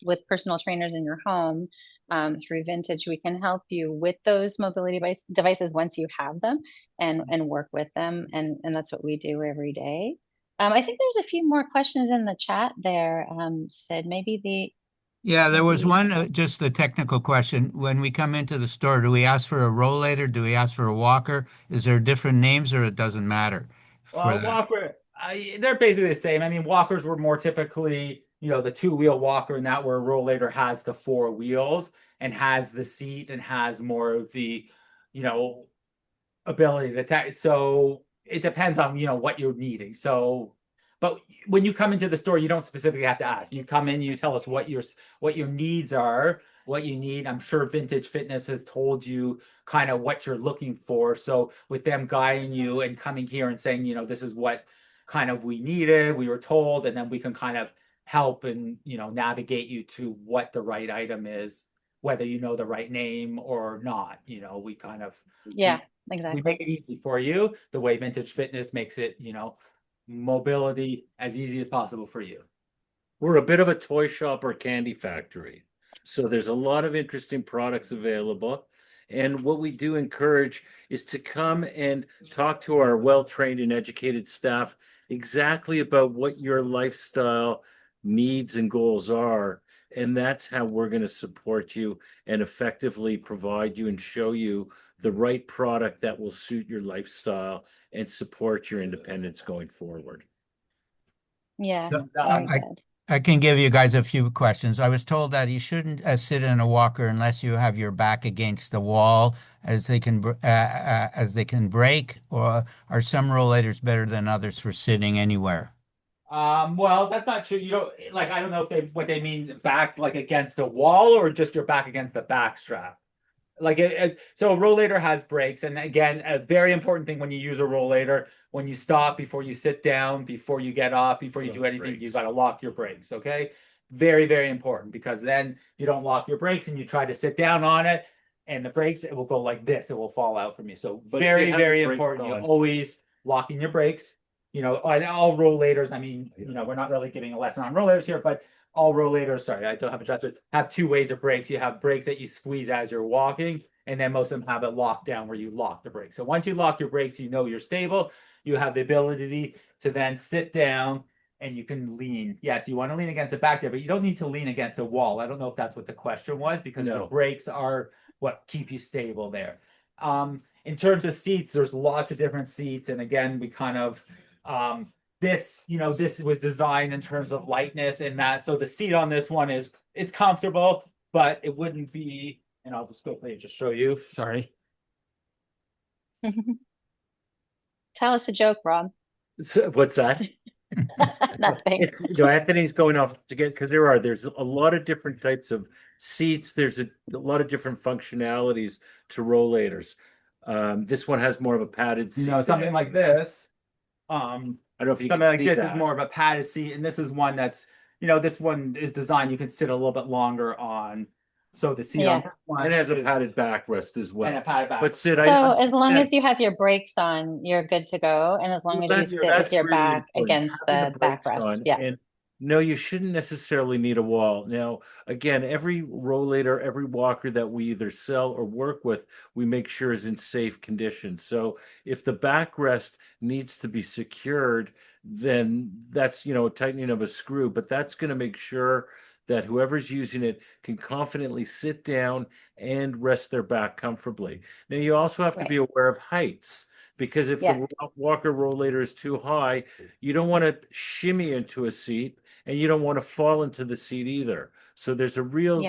[SPEAKER 1] with personal trainers in your home, through Vintage, we can help you with those mobility devices once you have them, and work with them, and that's what we do every day. I think there's a few more questions in the chat there. Sid,
[SPEAKER 3] Yeah, there was
[SPEAKER 1] maybe.
[SPEAKER 3] one, just the technical question. When we come into the store, do we ask for a rollator? Do we ask for a walker? Is there different names, or it doesn't matter for that?
[SPEAKER 5] Walker, they're basically the same. I mean, walkers were more typically, the 2-wheel walker, and that where rollator has the 4 wheels and has the seat and has more of the, ability to so it depends on, what you're needing. So, but when you come into the store, you don't specifically have to ask. You come in, you tell us what your needs are, what you need. I'm sure Vintage Fitness has told you kind of what you're looking for. So with them guiding you and coming here and saying, this is what kind of we needed, we were told, and then we can kind of help and, navigate you to what the right item is, whether you know the right name or not. We kind of,
[SPEAKER 1] Yeah,
[SPEAKER 5] we
[SPEAKER 1] exactly.
[SPEAKER 5] make it easy for you the way Vintage Fitness makes it, mobility as easy as possible for you.
[SPEAKER 4] We're a bit of a toy shop or candy factory. So there's a lot of interesting products available. And what we do encourage is to come and talk to our well-trained and educated staff exactly about what your lifestyle needs and goals are. And that's how we're going to support you and effectively provide you and show you the right product that will suit your lifestyle and support your independence going forward.
[SPEAKER 1] Yeah,
[SPEAKER 5] And,
[SPEAKER 1] very good.
[SPEAKER 3] I can give you guys a few questions. I was told that you shouldn't sit in a walker unless you have your back against the wall, as they can break. Or are some rollators better than others for sitting anywhere?
[SPEAKER 5] Well, that's not true. I don't know if what they mean back like against a wall or just your back against the back strap. So a rollator has brakes, and again, a very important thing when you use a rollator, when you stop, before you sit down, before you get off, before you do anything, you've got to lock your brakes. Okay, very, very important, because then you don't lock your brakes and you try to sit down on it, and the brakes, it will go like this, it will fall out from you. So very, very important. You always locking your brakes. On all rollators. I mean, we're not really giving a lesson on rollators here, but all rollators, sorry, I don't have a judgment, have two ways of brakes. You have brakes that you squeeze as you're walking, and then most of them have it locked down where you lock the brakes. So once you lock your brakes, you're stable. You have the ability to then sit down and you can lean. Yes, you want to lean against the back there, but you don't need to lean against a wall. I don't know if that's what the question was, because the brakes are what keep you stable there. In terms of seats, there's lots of different seats. And again, we kind of, this was designed in terms of lightness and that. So the seat on this one it's comfortable, but it wouldn't be, and I'll just quickly just show you. Sorry.
[SPEAKER 1] Tell us a joke, Rob.
[SPEAKER 4] So, what's that?
[SPEAKER 1] Nothing.
[SPEAKER 4] Anthony's going off to get, because there's a lot of different types of seats. There's a lot of different functionalities to rollators. This one has more of a padded seat.
[SPEAKER 5] Something like this.
[SPEAKER 4] I don't know if you
[SPEAKER 5] something
[SPEAKER 4] can
[SPEAKER 5] like
[SPEAKER 4] see
[SPEAKER 5] this
[SPEAKER 4] that.
[SPEAKER 5] is more of a padded seat, and this is one that's, this one is designed you can sit a little bit longer on. So the seat on this one,
[SPEAKER 4] and it has a padded backrest as well.
[SPEAKER 5] And a padded back.
[SPEAKER 4] But Sid,
[SPEAKER 1] So as long as you have your brakes on, you're good to go. And as long as you sit with your
[SPEAKER 4] really
[SPEAKER 1] back
[SPEAKER 4] important.
[SPEAKER 1] against the
[SPEAKER 4] brakes
[SPEAKER 1] backrest.
[SPEAKER 4] on,
[SPEAKER 1] Yeah.
[SPEAKER 4] And no, you shouldn't necessarily need a wall. Now, again, every rollator, every walker that we either sell or work with, we make sure is in safe condition. So if the backrest needs to be secured, then that's, a tightening of a screw, but that's going to make sure that whoever's using it can confidently sit down and rest their back comfortably. Now, you also have to be aware of heights, because if the walker rollator is too high, you don't want to shimmy into a seat, and you don't want to fall into the seat either. So there's a real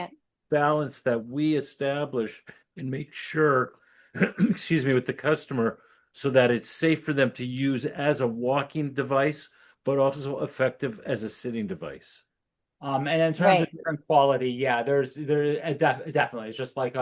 [SPEAKER 4] balance that we establish and make sure, excuse me, with the customer, so that it's safe for them to use as a walking device, but also effective as a sitting device.
[SPEAKER 5] And in terms of different quality, definitely. It's just like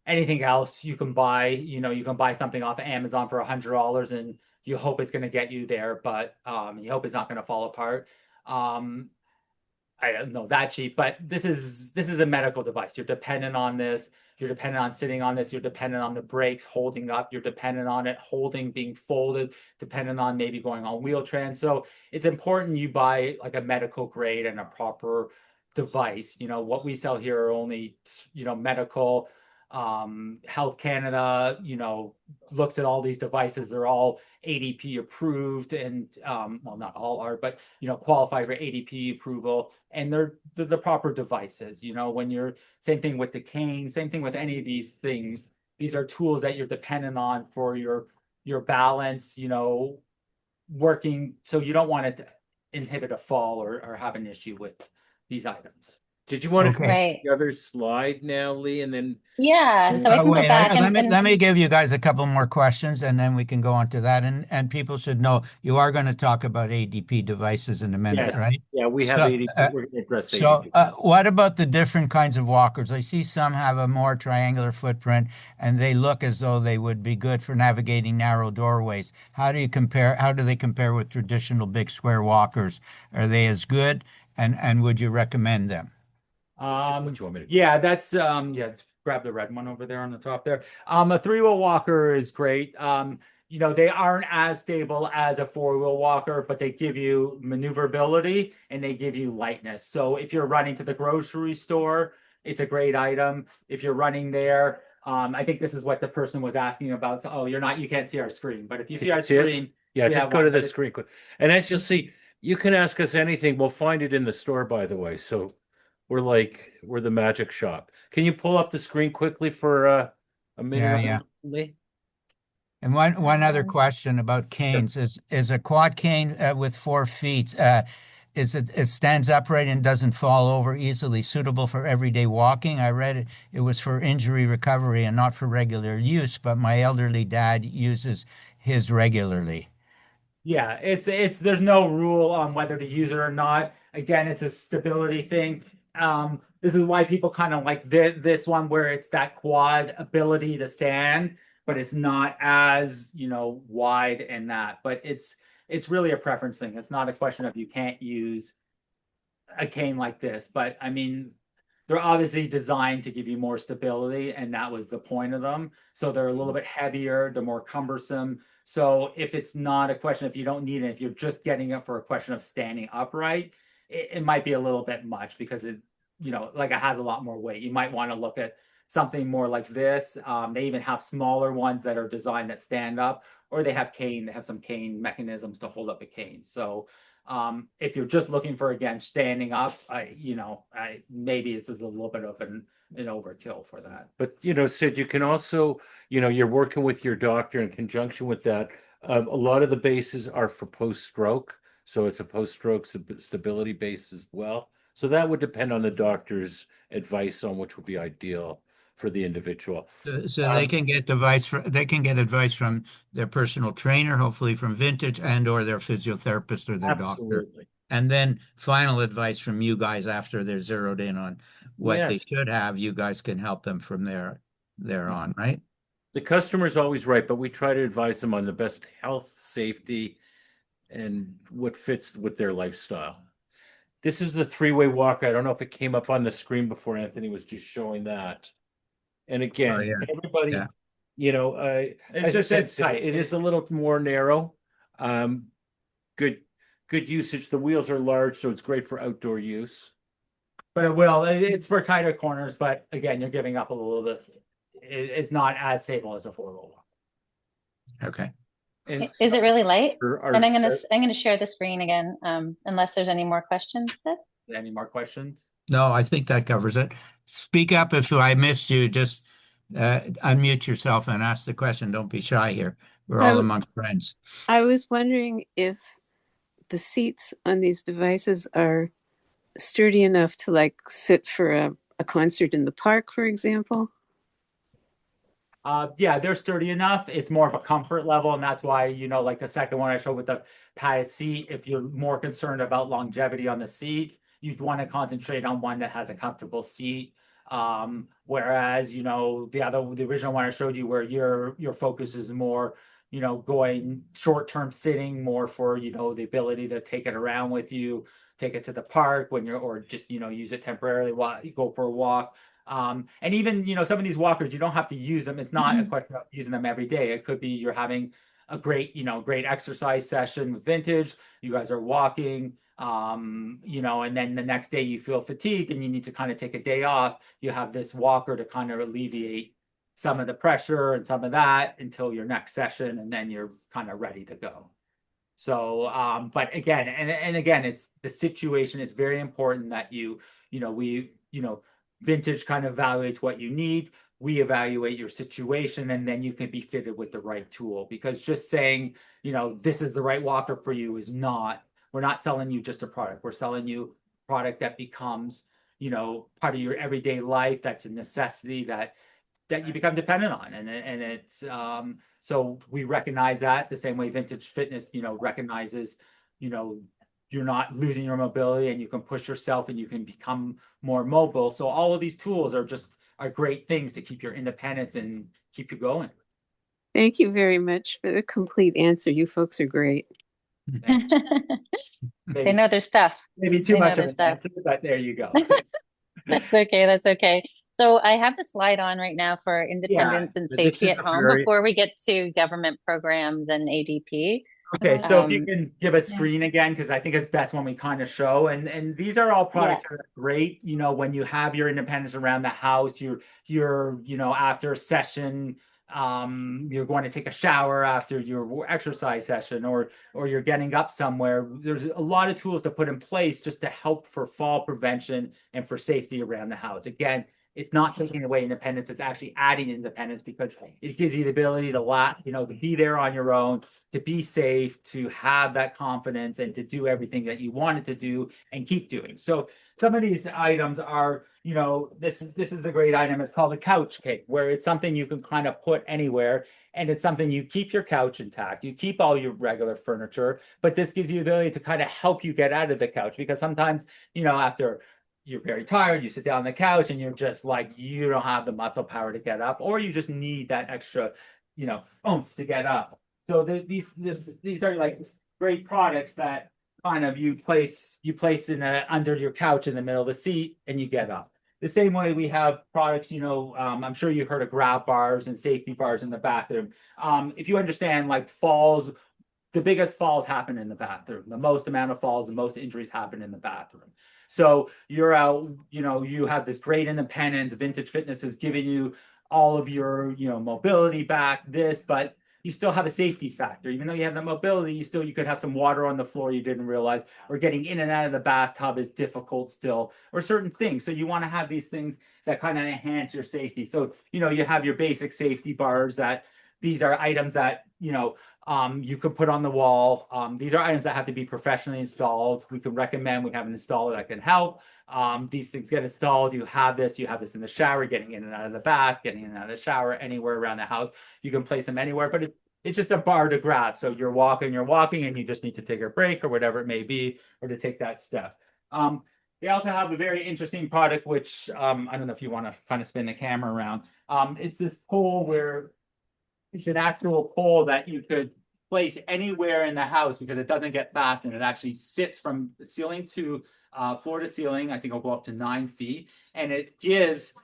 [SPEAKER 5] anything else you can buy. You can buy something off of Amazon for $100, and you hope it's going to get you there, but you hope it's not going to fall apart. I don't know that cheap, but this is a medical device. You're dependent on this. You're dependent on sitting on this. You're dependent on the brakes holding up. You're dependent on it holding, being folded, dependent on maybe going on wheel trans. So it's important you buy like a medical grade and a proper device. What we sell here are only, medical. Health Canada, looks at all these devices. They're all ADP approved, and well, not all are, but qualify for ADP approval, and they're the proper devices. When you're, same thing with the cane, same thing with any of these things. These are tools that you're dependent on for your balance, working. So you don't want it to inhibit a fall or have an issue with these items.
[SPEAKER 4] Did you want to create the other slide now, Lee, and then?
[SPEAKER 1] Yeah, so I can go back.
[SPEAKER 3] Let me give you guys a couple more questions, and then we can go on to that. And people should know you are going to talk about ADP devices in a minute, right?
[SPEAKER 4] Yeah, we have ADP. We're going to address ADP.
[SPEAKER 3] So what about the different kinds of walkers? I see some have a more triangular footprint, and they look as though they would be good for navigating narrow doorways. How do they compare with traditional big square walkers? Are they as good? And would you recommend them?
[SPEAKER 4] What you want me to?
[SPEAKER 5] Yeah, that's yeah, just grab the red one over there on the top there. A three-wheel walker is great. They aren't as stable as a four-wheel walker, but they give you maneuverability and they give you lightness. So if you're running to the grocery store, it's a great item. If you're running there, I think this is what the person was asking about. So, oh, you can't see our screen, but if you see our screen,
[SPEAKER 4] yeah,
[SPEAKER 5] we
[SPEAKER 4] just
[SPEAKER 5] have
[SPEAKER 4] go
[SPEAKER 5] one
[SPEAKER 4] to
[SPEAKER 5] that
[SPEAKER 4] the
[SPEAKER 5] is-
[SPEAKER 4] screen quick. And as you'll see, you can ask us anything. We'll find it in the store, by the way. So we're the magic shop. Can you pull up the screen quickly for a minute?
[SPEAKER 3] Yeah.
[SPEAKER 4] Lee?
[SPEAKER 3] And one other
[SPEAKER 1] Um,
[SPEAKER 3] question about canes is a quad cane with 4 feet. It stands upright and doesn't fall over easily, suitable for everyday walking. I read it was for injury recovery and not for regular use, but my elderly dad uses his regularly.
[SPEAKER 5] Yeah, it's there's no rule on whether to use it or not. Again, it's a stability thing. This is why people kind of like this one where it's that quad ability to stand, but it's not as, wide and that. But it's really a preference thing. It's not a question of you can't use a cane like this, but I mean, they're obviously designed to give you more stability, and that was the point of them. So they're a little bit heavier, they're more cumbersome. So if it's not a question, if you don't need it, if you're just getting it for a question of standing upright, it might be a little bit much because like it has a lot more weight. You might want to look at something more like this. They even have smaller ones that are designed that stand up, or they have some cane mechanisms to hold up a cane. So if you're just looking for, again, standing up, maybe this is a little bit of an overkill for that.
[SPEAKER 4] But Sid, you can also, you're working with your doctor in conjunction with that. A lot of the bases are for post-stroke, so it's a post-stroke stability base as well. So that would depend on the doctor's advice on which would be ideal for the individual.
[SPEAKER 3] So they can get advice from their personal trainer, hopefully from Vintage, and or their physiotherapist or their doctor.
[SPEAKER 4] Absolutely.
[SPEAKER 3] And then final advice from you guys after they're zeroed in on what they
[SPEAKER 4] Yes.
[SPEAKER 3] should have. You guys can help them from there on, right?
[SPEAKER 4] The customer's always right, but we try to advise them on the best health, safety, and what fits with their lifestyle. This is the three-way walk. I don't know if it came up on the screen before Anthony was just showing that. And
[SPEAKER 3] Oh,
[SPEAKER 4] again,
[SPEAKER 3] yeah.
[SPEAKER 4] everybody,
[SPEAKER 3] Yeah.
[SPEAKER 5] It's
[SPEAKER 4] as I
[SPEAKER 5] just
[SPEAKER 4] said,
[SPEAKER 5] it's tight.
[SPEAKER 4] it is a little more narrow. Good usage. The wheels are large, so it's great for outdoor use.
[SPEAKER 5] But it's for tighter corners, but again, you're giving up a little bit. It's not as stable as a four-wheel walk.
[SPEAKER 3] Okay.
[SPEAKER 4] And
[SPEAKER 1] Is it really light?
[SPEAKER 4] our-
[SPEAKER 1] And I'm gonna share the screen again, unless there's any more questions, Sid.
[SPEAKER 5] Any more questions?
[SPEAKER 3] No, I think that covers it. Speak up if I missed you. Just unmute yourself and ask the question. Don't be shy here. We're all amongst friends.
[SPEAKER 6] I was wondering if the seats on these devices are sturdy enough to like sit for a concert in the park, for example.
[SPEAKER 5] Yeah, they're sturdy enough. It's more of a comfort level, and that's why, like the second one I showed with the padded seat, if you're more concerned about longevity on the seat, you'd want to concentrate on one that has a comfortable seat. Whereas, the original one I showed you where your focus is more, going short-term sitting, more for, the ability to take it around with you, take it to the park or just, use it temporarily while you go for a walk. And even, some of these walkers, you don't have to use them. It's not a question of using them every day. It could be you're having a great exercise session with Vintage. You guys are walking, and then the next day you feel fatigued and you need to kind of take a day off. You have this walker to kind of alleviate some of the pressure and some of that until your next session, and then you're kind of ready to go. So, but again, and again, it's the situation. It's very important that Vintage kind of evaluates what you need. We evaluate your situation, and then you can be fitted with the right tool. Because just saying, this is the right walker for you we're not selling you just a product. We're selling you a product that becomes, part of your everyday life. That's a necessity that you become dependent on. And it's, so we recognize that the same way Vintage Fitness, recognizes, you're not losing your mobility and you can push yourself and you can become more mobile. So all of these tools are great things to keep your independence and keep you going.
[SPEAKER 6] Thank you very much for the complete answer. You folks are great.
[SPEAKER 5] Thanks.
[SPEAKER 1] They know their stuff.
[SPEAKER 5] Maybe too
[SPEAKER 1] They know
[SPEAKER 5] much of
[SPEAKER 1] their
[SPEAKER 5] an
[SPEAKER 1] stuff.
[SPEAKER 5] answer, but there you go.
[SPEAKER 1] That's okay. That's okay. So I have the slide on right now for
[SPEAKER 5] Yeah,
[SPEAKER 1] independence and
[SPEAKER 5] but this
[SPEAKER 1] safety
[SPEAKER 5] is
[SPEAKER 1] at
[SPEAKER 5] a
[SPEAKER 1] home
[SPEAKER 5] very
[SPEAKER 1] before we get to government programs and ADP.
[SPEAKER 5] okay. So if you
[SPEAKER 1] Um,
[SPEAKER 5] can give a
[SPEAKER 1] yeah,
[SPEAKER 5] screen again, because I think it's best when we kind of show. And these are all
[SPEAKER 1] yeah,
[SPEAKER 5] products that are great. You know, when you have your independence around the house, you're after a session, you're going to take a shower after your exercise session, or you're getting up somewhere. There's a lot of tools to put in place just to help for fall prevention and for safety around the house. Again, it's not taking away independence, it's actually adding independence because it gives you the ability to be there on your own, to be safe, to have that confidence, and to do everything that you wanted to do and keep doing. So some of these items are, this is a great item. It's called a couch cake, where it's something you can kind of put anywhere, and it's something you keep your couch intact, you keep all your regular furniture, but this gives you the ability to kind of help you get out of the couch because sometimes, after you're very tired, you sit down on the couch and you're just like, you don't have the muscle power to get up, or you just need that extra, oomph to get up. So these are like great products that kind of you place in under your couch in the middle of the seat and you get up. The same way we have products, I'm sure you heard of grab bars and safety bars in the bathroom. If you understand like falls, the biggest falls happen in the bathroom. The most amount of falls, the most injuries happen in the bathroom. So you're out, you have this great independence. Vintage Fitness is giving you all of your, mobility back, but you still have a safety factor. Even though you have the mobility, you could have some water on the floor you didn't realize, or getting in and out of the bathtub is difficult still, or certain things. So you want to have these things that kind of enhance your safety. So, you have your basic safety bars that these are items that, you could put on the wall. These are items that have to be professionally installed. We have an installer that can help. These things get installed. You have this in the shower, getting in and out of the bath, getting in and out of the shower, anywhere around the house. You can place them anywhere, but it's just a bar to grab. So you're walking, and you just need to take a break or whatever it may be, or to take that step. They also have a very interesting product, which I don't know if you want to kind of spin the camera around. It's this pole where it's an actual pole that you could place anywhere in the house because it doesn't get fastened. It actually sits from the ceiling to floor to ceiling. I think it'll go up to 9 feet, and it gives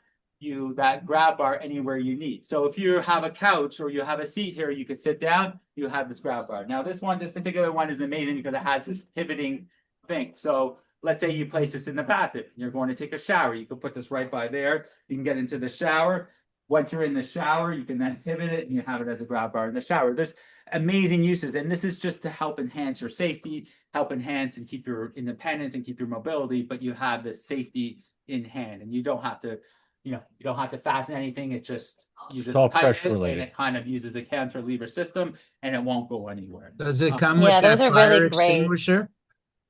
[SPEAKER 5] you that grab bar anywhere you need. So if you have a couch or you have a seat here, you could sit down, you have this grab bar. Now this particular one is amazing because it has this pivoting thing. So let's say you place this in the bathroom, you're going to take a shower. You can put this right by there. You can get into the shower. Once you're in the shower, you can then pivot it and you have it as a grab bar in the shower. There's amazing uses. And this is just to help enhance your safety, help enhance and keep your independence and keep your mobility, but you have this safety in hand and you don't have to, fasten anything. You just
[SPEAKER 3] all
[SPEAKER 5] tighten
[SPEAKER 3] pressure
[SPEAKER 5] it and
[SPEAKER 3] related.
[SPEAKER 5] it kind of uses a cantilever system and it won't go anywhere.
[SPEAKER 3] Does it come with
[SPEAKER 1] yeah, those
[SPEAKER 3] that
[SPEAKER 1] are
[SPEAKER 3] fire
[SPEAKER 1] really great.
[SPEAKER 3] extinguisher?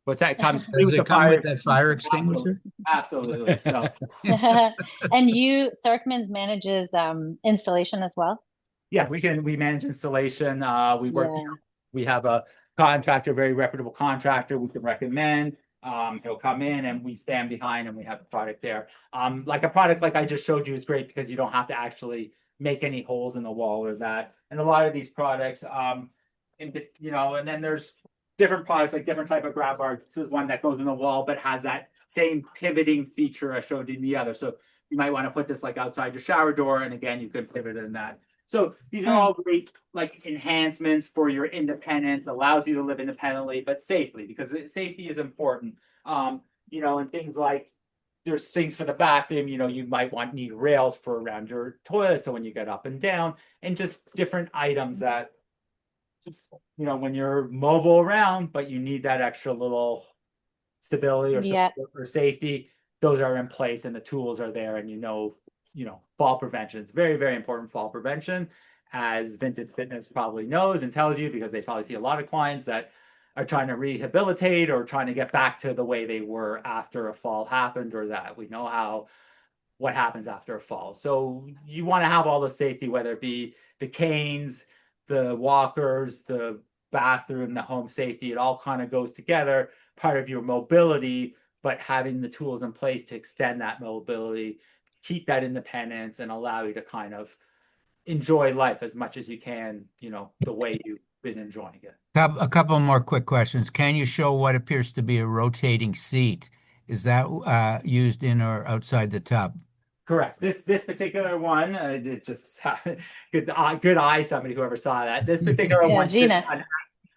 [SPEAKER 5] What's that? It comes free
[SPEAKER 3] Does
[SPEAKER 5] with the
[SPEAKER 3] it come with
[SPEAKER 5] fire.
[SPEAKER 3] that fire extinguisher?
[SPEAKER 5] Absolutely. So
[SPEAKER 1] And Starkmans manages installation as well?
[SPEAKER 5] yeah, we manage installation.
[SPEAKER 1] Yeah.
[SPEAKER 5] We have a contractor, very reputable contractor we can recommend. He'll come in and we stand behind and we have the product there. Like a product like I just showed you is great because you don't have to actually make any holes in the wall or that. And a lot of these products, and then there's different products, like different type of grab bar. This is one that goes in the wall, but has that same pivoting feature I showed you in the other. So you might want to put this like outside your shower door. And again, you can pivot in that. So these are all great like enhancements for your independence, allows you to live independently, but safely, because safety is important. And things like there's things for the bathroom, you might need rails for around your toilet. So when you get up and down, and just different items that just, when you're mobile around, but you need that extra little stability or
[SPEAKER 1] Yeah.
[SPEAKER 5] support or safety, those are in place and the tools are there, and fall prevention. It's very, very important, fall prevention, as Vintage Fitness probably knows and tells you, because they probably see a lot of clients that are trying to rehabilitate or trying to get back to the way they were after a fall happened, or that we know what happens after a fall. So you want to have all the safety, whether it be the canes, the walkers, the bathroom, the home safety, it all kind of goes together, part of your mobility, but having the tools in place to extend that mobility, keep that independence, and allow you to kind of enjoy life as much as you can, the way you been enjoying it.
[SPEAKER 3] A couple more quick questions. Can you show what appears to be a rotating seat? Is that used in or outside the tub?
[SPEAKER 5] Correct. This particular one, it just good eye, somebody whoever saw that. This particular
[SPEAKER 1] Yeah,
[SPEAKER 5] one sits
[SPEAKER 1] Gina.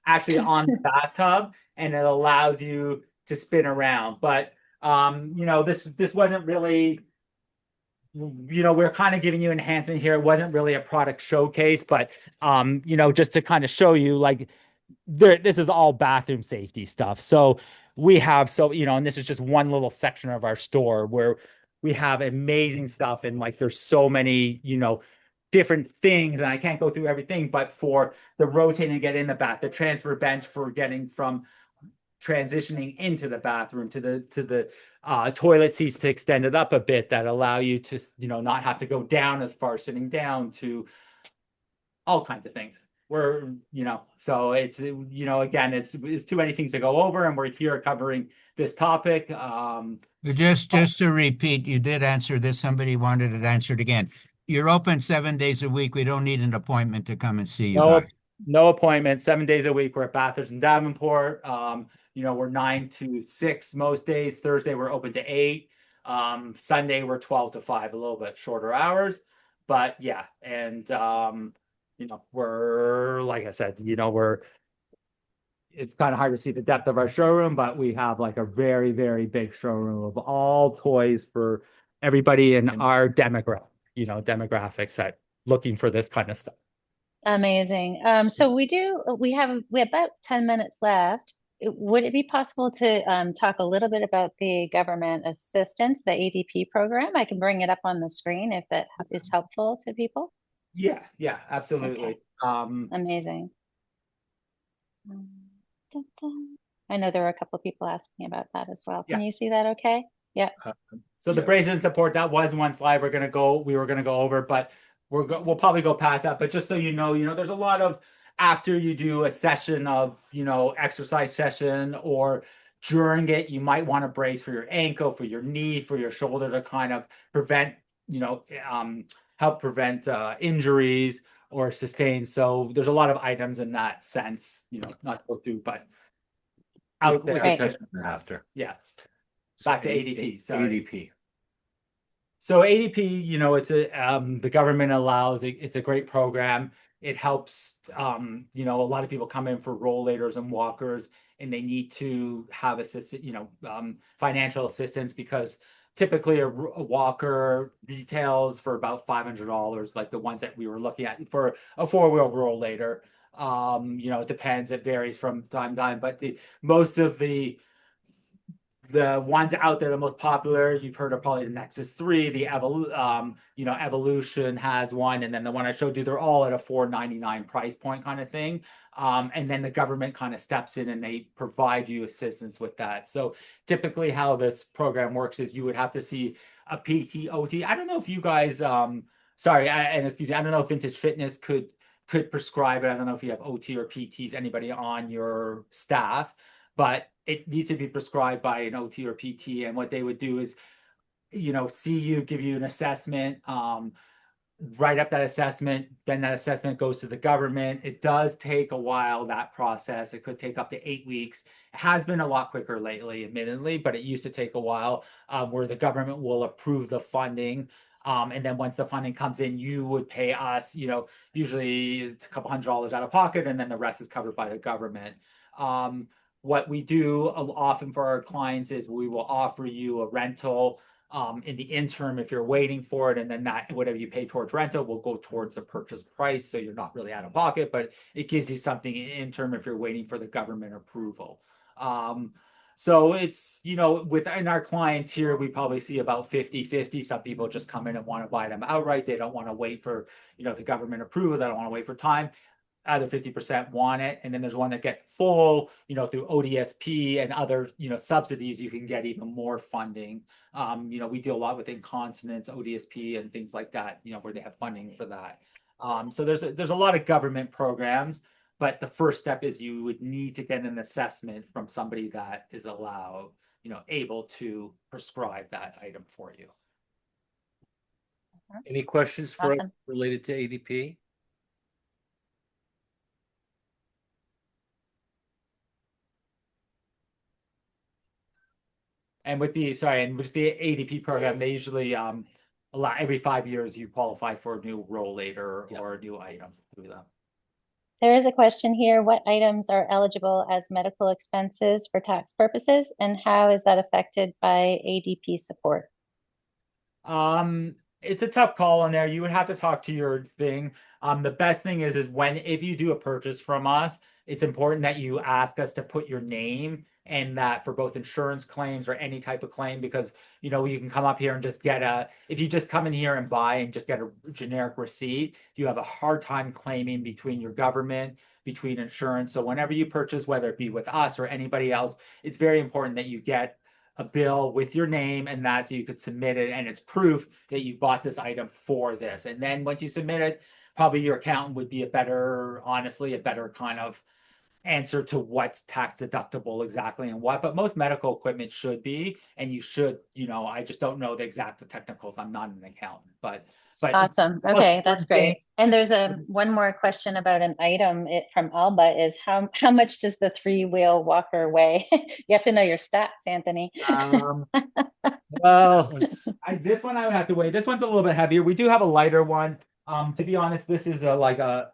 [SPEAKER 5] actually on the bathtub, and it allows you to spin around. But this wasn't really, we're kind of giving you enhancement here. It wasn't really a product showcase, but just to kind of show you, like, this is all bathroom safety stuff. So we have, and this is just one little section of our store where we have amazing stuff, and like there's so many, different things, and I can't go through everything, but for the rotating and get in the bath, the transfer bench for getting from transitioning into the bathroom to the toilet seats to extend it up a bit that allow you to not have to go down as far sitting down, to all kinds of things. We're so it's again, it's too many things to go over, and we're here covering this topic.
[SPEAKER 3] Just to repeat, you did answer this. Somebody wanted it answered again. You're open 7 days a week. We don't need an appointment to come and see you guys.
[SPEAKER 5] No appointment, 7 days a week. We're at Bathurst and Davenport. We're 9 to 6 most days. Thursday we're open to 8. Sunday we're 12 to 5, a little bit shorter hours. But yeah, and we're, like I said, it's kind of hard to see the depth of our showroom, but we have like a very, very big showroom of all toys for everybody in our demographics that looking for this kind of stuff.
[SPEAKER 1] Amazing. So we have about 10 minutes left. Would it be possible to talk a little bit about the government assistance, the ADP program? I can bring it up on the screen if that is helpful to people.
[SPEAKER 5] Yeah, absolutely.
[SPEAKER 1] Okay. Amazing. I know there were a couple of people asking about that as well. Can you see that okay? Yeah.
[SPEAKER 5] So the brazen support, that was one slide we were gonna go over, but we'll probably go past that. But just so you know, there's a lot of, after you do a session of, exercise session, or during it, you might want to brace for your ankle, for your knee, for your shoulder, to kind of prevent, help prevent injuries or sustain. So there's a lot of items in that sense, not to go through, but out there.
[SPEAKER 4] We can touch on that after.
[SPEAKER 5] Yeah. Back to ADP. Sorry.
[SPEAKER 4] ADP.
[SPEAKER 5] So ADP, it's the government allows it. It's a great program. It helps, a lot of people come in for rollators and walkers, and they need to have financial assistance, because typically a walker retails for about $500, like the ones that we were looking at for a 4-wheel rollator. It depends. It varies from time to time, but most of the ones out there, the most popular, you've heard of probably the Nexus 3, the Evolution has one, and then the one I showed you, they're all at a $499 price point kind of thing. And then the government kind of steps in and they provide you assistance with that. So typically how this program works is you would have to see a PT, OT. I don't know if you guys, and excuse me, I don't know if Vintage Fitness could prescribe it. I don't know if you have OT or PTs, anybody on your staff, but it needs to be prescribed by an OT or PT. And what they would do is, see you, give you an assessment, write up that assessment, then that assessment goes to the government. It does take a while, that process. It could take up to 8 weeks. It has been a lot quicker lately, admittedly, but it used to take a while, where the government will approve the funding. And then once the funding comes in, you would pay us, usually it's a couple $100 out of pocket, and then the rest is covered by the government. What we do often for our clients is we will offer you a rental in the interim if you're waiting for it, and then that whatever you pay towards rental will go towards the purchase price, so you're not really out of pocket, but it gives you something in interim if you're waiting for the government approval. So it's, within our clients here, we probably see about 50-50. Some people just come in and want to buy them outright. They don't want to wait for, the government approval. They don't want to wait for time. Other 50% want it. And then there's one that get full, through ODSP and other, subsidies, you can get even more funding. We deal a lot with incontinence, ODSP, and things like that, where they have funding for that. So there's a lot of government programs, but the first step is you would need to get an assessment from somebody that is allowed, able to prescribe that item for you.
[SPEAKER 4] Any questions for us
[SPEAKER 1] Awesome.
[SPEAKER 4] related to ADP?
[SPEAKER 5] And with the ADP program, they usually allow every 5 years you qualify for a new rollator or a new item through them.
[SPEAKER 1] There is a question here. What items are eligible as medical expenses for tax purposes, and how is that affected by ADP support?
[SPEAKER 5] It's a tough call on there. You would have to talk to your thing. The best thing is if you do a purchase from us, it's important that you ask us to put your name and that for both insurance claims or any type of claim, because you can come up here and just if you just come in here and buy and just get a generic receipt, you have a hard time claiming between your government, between insurance. So whenever you purchase, whether it be with us or anybody else, it's very important that you get a bill with your name and that, so you could submit it and it's proof that you bought this item for this. And then once you submit it, probably your accountant would be honestly, a better kind of answer to what's tax deductible exactly and what, but most medical equipment should be, and you should, I just don't know the exact technicals. I'm not an accountant, but
[SPEAKER 1] Awesome. Okay, that's great. And there's one more question about an item from Alba is how much does the 3-wheel walker weigh? You have to know your stats, Anthony.
[SPEAKER 5] Well, this one I would have to weigh. This one's a little bit heavier. We do have a lighter one. To be honest, this is a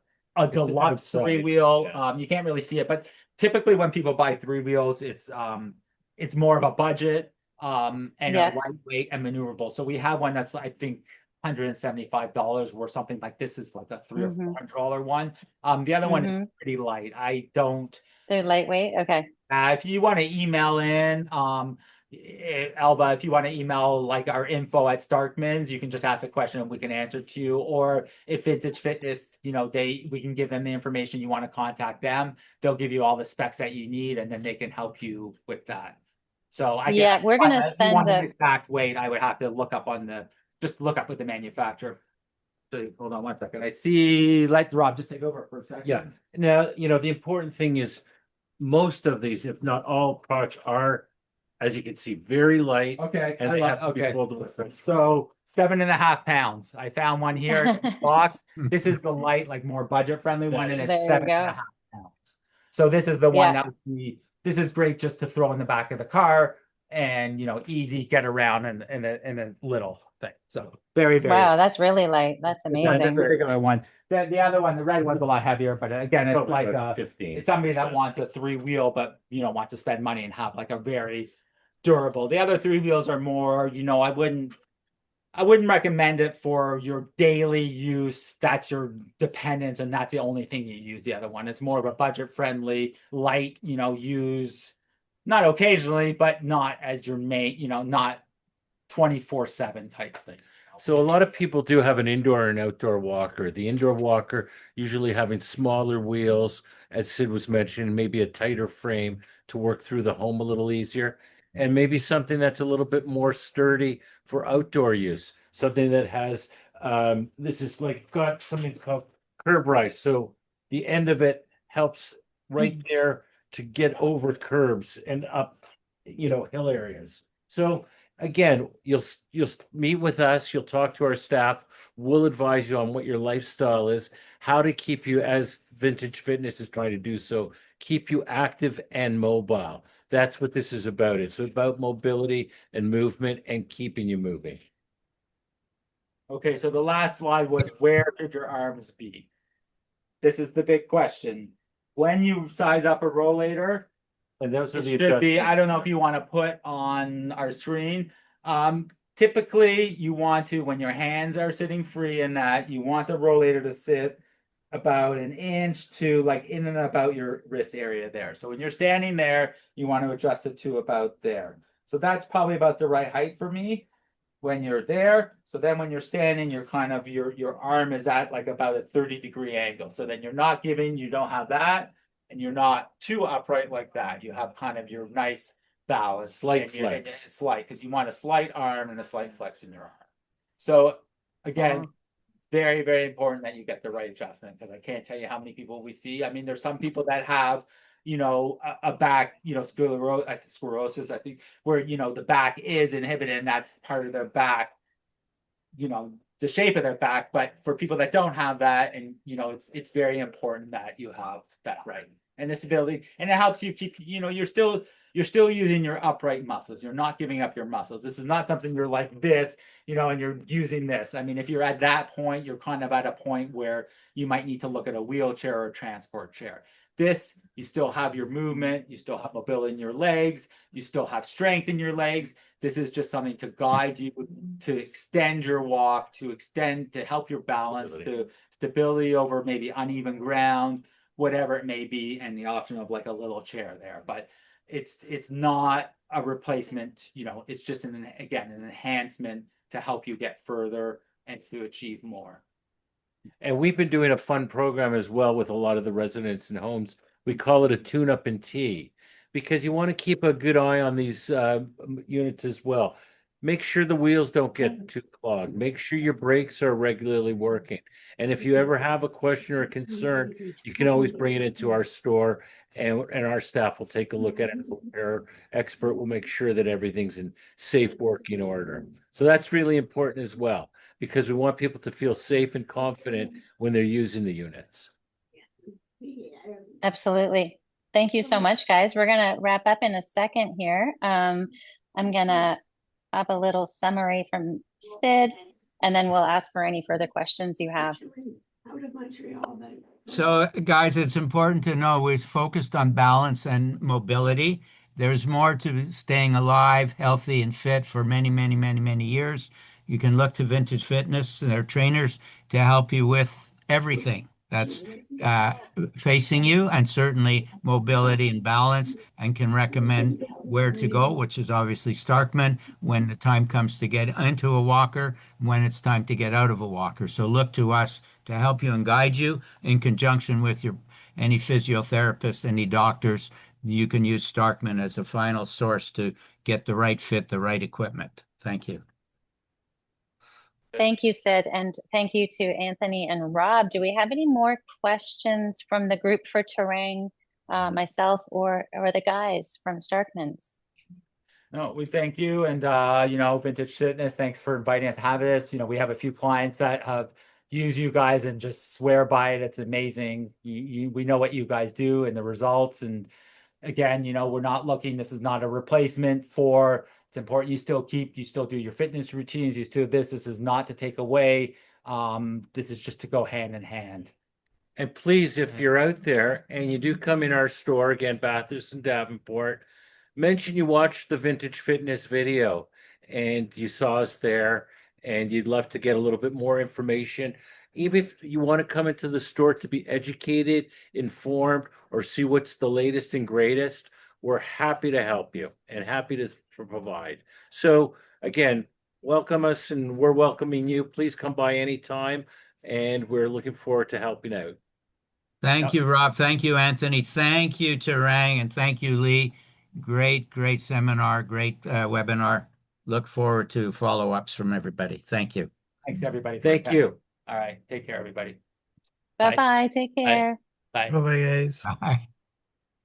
[SPEAKER 5] deluxe 3-wheel. Yeah. You can't really see it, but typically when people buy 3-wheels, it's more of a budget and a lightweight and maneuverable. So we have one that's I think $175, where something like this is like a $300 or $400 one. The other one is pretty light.
[SPEAKER 1] They're lightweight. Okay.
[SPEAKER 5] If you want to email in, Alba, if you want to email like our info at Starkmans, you can just ask a question and we can answer to you. Or if Vintage Fitness, we can give them the information you want to contact them. They'll give you all the specs that you need, and then they can help you with that. So
[SPEAKER 1] we're going to send
[SPEAKER 5] an exact weight. I would have to look up with the manufacturer. So hold on one second. I see. Let Rob just take over for a second.
[SPEAKER 4] Yeah. Now, the important thing is most of these, if not all, products are, as you can see, very light.
[SPEAKER 5] Okay.
[SPEAKER 4] And they have to be folded with.
[SPEAKER 5] So 7.5 pounds. I found one here in the box. This is the light, like more budget friendly one, and it's 7.5 pounds. So this is the one that would be. This is great just to throw in the back of the car and easy get around in a little thing. So very, very.
[SPEAKER 1] Wow, that's really light. That's amazing.
[SPEAKER 5] That's the regular one. The other one, the red one's a lot heavier, but again, it's like
[SPEAKER 4] 15.
[SPEAKER 5] It's somebody that wants a 3-wheel, but wants to spend money and have like a very durable. The other 3-wheels are more, I wouldn't recommend it for your daily use. That's your dependence, and that's the only thing you use. The other one is more of a budget friendly, light, use not occasionally, but not as your main, not 24/7 type thing.
[SPEAKER 4] So a lot of people do have an indoor and outdoor walker. The indoor walker usually having smaller wheels, as Sid was mentioning, maybe a tighter frame to work through the home a little easier, and maybe something that's a little bit more sturdy for outdoor use. Something that has, this is like got something called curb rise. So the end of it helps right there to get over curbs and up, hill areas. So again, you'll meet with us, you'll talk to our staff, we'll advise you on what your lifestyle is, how to keep you, as Vintage Fitness is trying to do so, keep you active and mobile. That's what this is about. It's about mobility and movement and keeping you moving.
[SPEAKER 5] Okay, so the last slide was, where should your arms be? This is the big question. When you size up a rollator,
[SPEAKER 4] and those are
[SPEAKER 5] it should be, I don't know if you want to put on our screen. Typically, you want to, when your hands are sitting free in that, you want the rollator to sit about 1 inch to like in and about your wrist area there. So when you're standing there, you want to adjust it to about there. So that's probably about the right height for me when you're there. So then when you're standing, you're kind of, your arm is at like about a 30-degree angle. So then you don't have that, and you're not too upright like that. You have kind of your nice balance.
[SPEAKER 4] Slight flex.
[SPEAKER 5] Slight, because you want a slight arm and a slight flex in your arm. So again, very, very important that you get the right adjustment, because I can't tell you how many people we see. I mean, there's some people that have, a back, sclerosis, I think, where, the back is inhibited and that's part of their back, the shape of their back. But for people that don't have that, and, it's very important that you have that right. and this ability, and it helps you keep, you're still using your upright muscles. You're not giving up your muscles. This is not something you're like this, and you're using this. I mean, if you're at that point, you're kind of at a point where you might need to look at a wheelchair or a transport chair. This, you still have your movement, you still have mobility in your legs, you still have strength in your legs. This is just something to guide you, to extend your walk, to help your balance, to stability over maybe uneven ground, whatever it may be, and the option of like a little chair there. But it's not a replacement, it's just an enhancement to help you get further and to achieve more.
[SPEAKER 4] And we've been doing a fun program as well with a lot of the residents and homes. We call it a tune-up and tea, because you want to keep a good eye on these units as well. Make sure the wheels don't get too clogged. Make sure your brakes are regularly working. And if you ever have a question or a concern, you can always bring it into our store, and our staff will take a look at it. Our expert will make sure that everything's in safe working order. So that's really important as well, because we want people to feel safe and confident when they're using the units.
[SPEAKER 1] Absolutely. Thank you so much, guys. We're going to wrap up in a second here. I'm going to have a little summary from Sid, and then we'll ask for any further questions you have.
[SPEAKER 3] So, guys, it's important to know we're focused on balance and mobility. There's more to staying alive, healthy, and fit for many, many, many, many years. You can look to Vintage Fitness and their trainers to help you with everything that's facing you, and certainly mobility and balance, and can recommend where to go, which is obviously Starkman when the time comes to get into a walker, when it's time to get out of a walker. So look to us to help you and guide you in conjunction with any physiotherapist, any doctors. You can use Starkman as a final source to get the right fit, the right equipment. Thank you.
[SPEAKER 1] Thank you, Sid, and thank you to Anthony and Rob. Do we have any more questions from the group for Terang, myself, or the guys from Starkmans?
[SPEAKER 5] No, we thank you, and Vintage Fitness, thanks for inviting us to have this. We have a few clients that have used you guys and just swear by it. It's amazing. We know what you guys do and the results. And again, we're not looking. This is not a replacement for. It's important you still do your fitness routines. You still this. This is not to take away. This is just to go hand in hand.
[SPEAKER 4] And please, if you're out there and you do come in our store, again, Bathurst and Davenport, mention you watched the Vintage Fitness video and you saw us there and you'd love to get a little bit more information. Even if you want to come into the store to be educated, informed, or see what's the latest and greatest, we're happy to help you and happy to provide. So again, welcome us, and we're welcoming you. Please come by anytime, and we're looking forward to helping out.
[SPEAKER 3] Thank you, Rob. Thank you, Anthony. Thank you, Terang, and thank you, Lee. Great, great seminar, great webinar. Look forward to follow-ups from everybody. Thank you.
[SPEAKER 5] Thanks, everybody.
[SPEAKER 4] Thank you.
[SPEAKER 5] All right. Take care, everybody.
[SPEAKER 1] Bye-bye. Take care.
[SPEAKER 5] Bye.
[SPEAKER 2] Bye-bye, guys.
[SPEAKER 3] Bye.